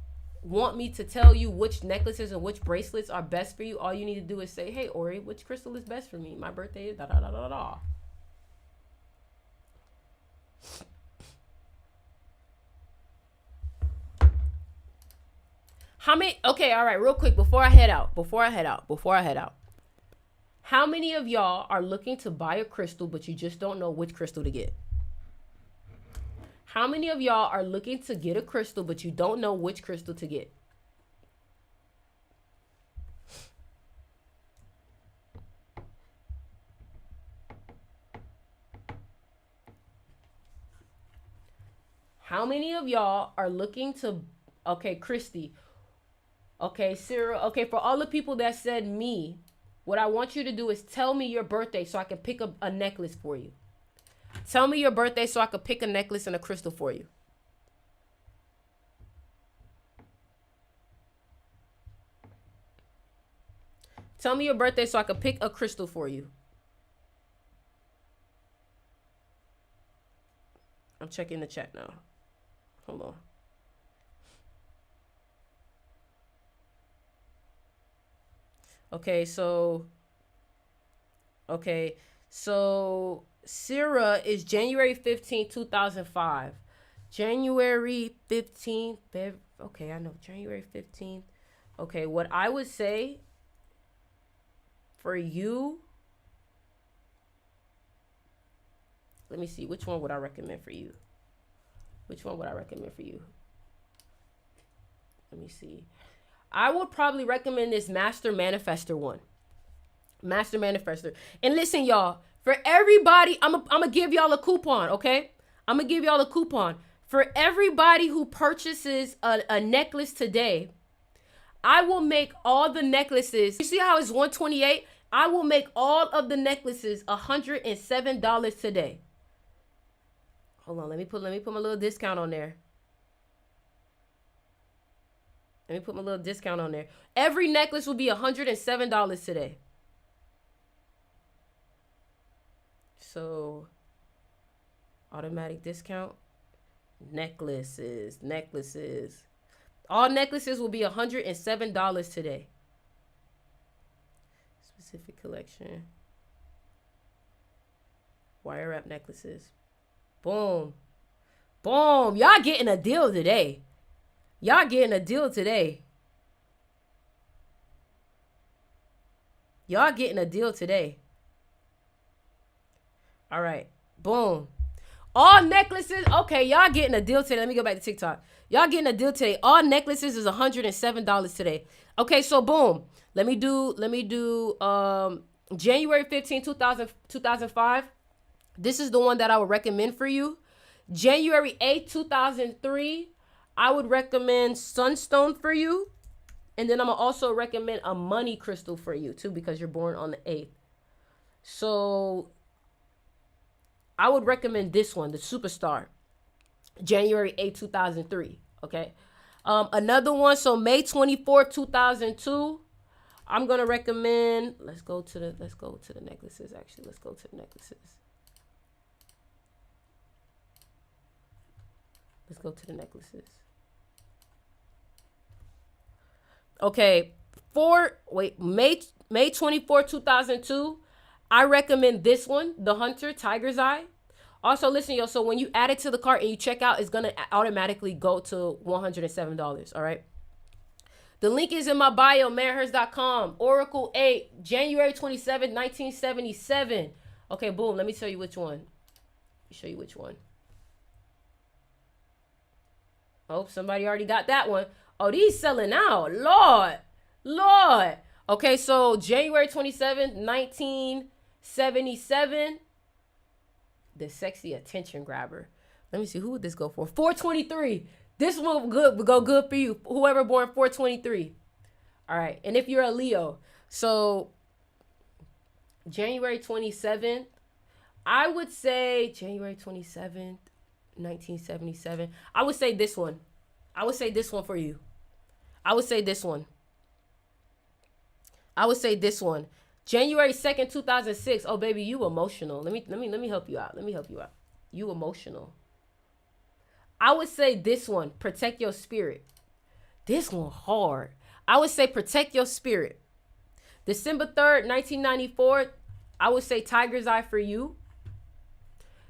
Speaker 1: want me to tell you which necklaces and which bracelets are best for you, all you need to do is say, hey, Ori, which crystal is best for me? My birthday is da-da-da-da-da. How many? Okay, all right, real quick before I head out. How many of y'all are looking to buy a crystal, but you just don't know which crystal to get? How many of y'all are looking to get a crystal, but you don't know which crystal to get? How many of y'all are looking to, okay, Christy, okay, Sarah, okay, for all the people that said me, what I want you to do is tell me your birthday so I can pick up a necklace for you. Tell me your birthday so I can pick a necklace and a crystal for you. Tell me your birthday so I can pick a crystal for you. I'm checking the chat now. Hold on. Okay, so Sarah is January 15th, 2005. January 15th. Okay, I know. January 15th. Okay, what I would say for you, let me see. Which one would I recommend for you? Which one would I recommend for you? Let me see. I would probably recommend this Master Manifester one. Master Manifester. And listen, y'all, for everybody, I'm gonna give y'all a coupon, okay? I'm gonna give y'all a coupon. For everybody who purchases a necklace today, I will make all the necklaces. You see how it's $128? I will make all of the necklaces $107 today. Hold on, let me put my little discount on there. Let me put my little discount on there. Every necklace will be $107 today. So, automatic discount. Necklaces. All necklaces will be $107 today. Specific collection. Wire wrap necklaces. Boom. Boom. Y'all getting a deal today. Y'all getting a deal today. Y'all getting a deal today. All right. Boom. All necklaces. Okay, y'all getting a deal today. Let me go back to TikTok. Y'all getting a deal today. All necklaces is $107 today. Okay, so boom. Let me do January 15, 2005. This is the one that I would recommend for you. January 8, 2003, I would recommend Sunstone for you. And then I'm going to also recommend a money crystal for you too, because you're born on the 8th. So I would recommend this one, the Superstar. January 8, 2003. Okay. Another one. So May 24, 2002. I'm going to recommend, let's go to the necklaces. Actually, let's go to the necklaces. Let's go to the necklaces. Okay. May 24, 2002. I recommend this one, the Hunter Tiger's Eye. Also, listen, yo, so when you add it to the cart and you check out, it's going to automatically go to $107, all right? The link is in my bio, manhurst.com. Oracle 8, January 27, 1977. Okay, boom, let me tell you which one. Let me show you which one. Oh, somebody already got that one. Oh, these selling out. Lord. Okay, so January 27th, 1977. The Sexy Attention Grabber. Let me see, who would this go for? 423. This one would go good for you. Whoever born 423. All right, and if you're a Leo. So January 27th. I would say January 27th, 1977. I would say this one. I would say this one for you. I would say this one. January 2nd, 2006. Oh, baby, you emotional. Let me help you out. You emotional. I would say this one, Protect Your Spirit. This one hard. I would say Protect Your Spirit. December 3rd, 1994. I would say Tiger's Eye for you.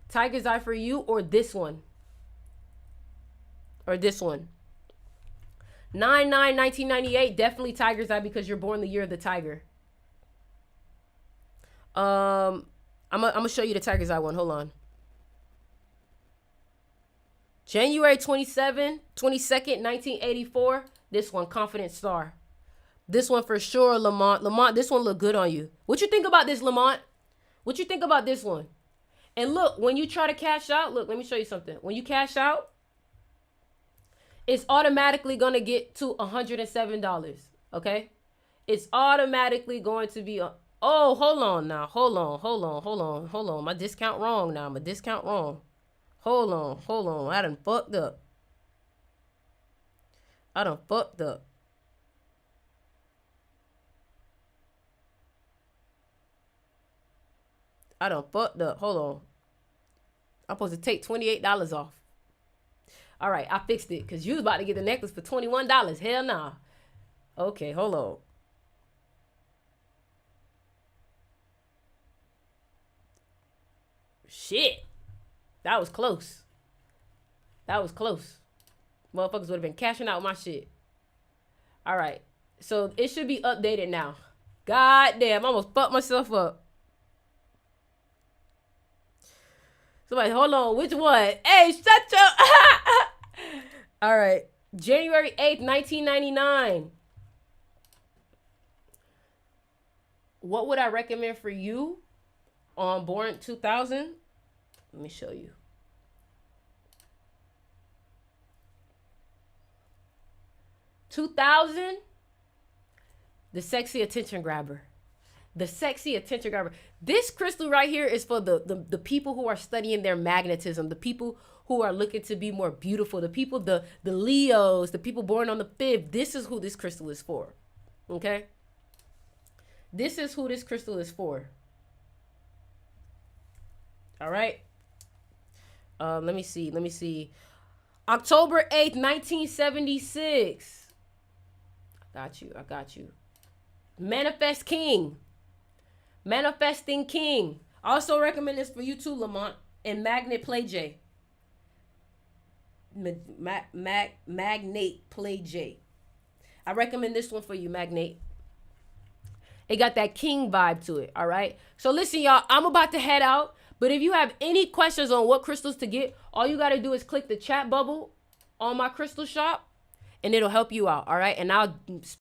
Speaker 1: Tiger's Eye for you, or this one. 9/9/1998, definitely Tiger's Eye because you're born the year of the tiger. I'm gonna show you the Tiger's Eye one. Hold on. January 22nd, 1984. This one, Confident Star. This one for sure, Lamont. Lamont, this one look good on you. What you think about this, Lamont? What you think about this one? And look, when you try to cash out, look, let me show you something. When you cash out, it's automatically going to get to $107, okay? It's automatically going to be, oh, hold on now. Hold on. My discount wrong now. Hold on. I done fucked up. Hold on. I'm supposed to take $28 off. All right, I fixed it because you was about to get the necklace for $21. Hell nah. Okay, hold on. Shit. That was close. Motherfuckers would have been cashing out my shit. All right. So it should be updated now. God damn, I almost fucked myself up. Somebody, hold on. Which one? Hey, shut your... All right. January 8th, 1999. What would I recommend for you on born 2000? Let me show you. $2,000. The Sexy Attention Grabber. The sexy attention grabber. This crystal right here is for the people who are studying their magnetism, the people who are looking to be more beautiful, the people, the Leos, the people born on the 5th. This is who this crystal is for. Okay? This is who this crystal is for. All right? Let me see. October 8th, 1976. I got you. Manifest King. Manifesting King. I also recommend this for you too, Lamont. And Magnet Play J. Magnate Play J. I recommend this one for you, Magnate. It got that king vibe to it, all right? So listen, y'all, I'm about to head out. But if you have any questions on what crystals to get, all you got to do is click the chat bubble on my crystal shop, and it'll help you out, all right? And I'll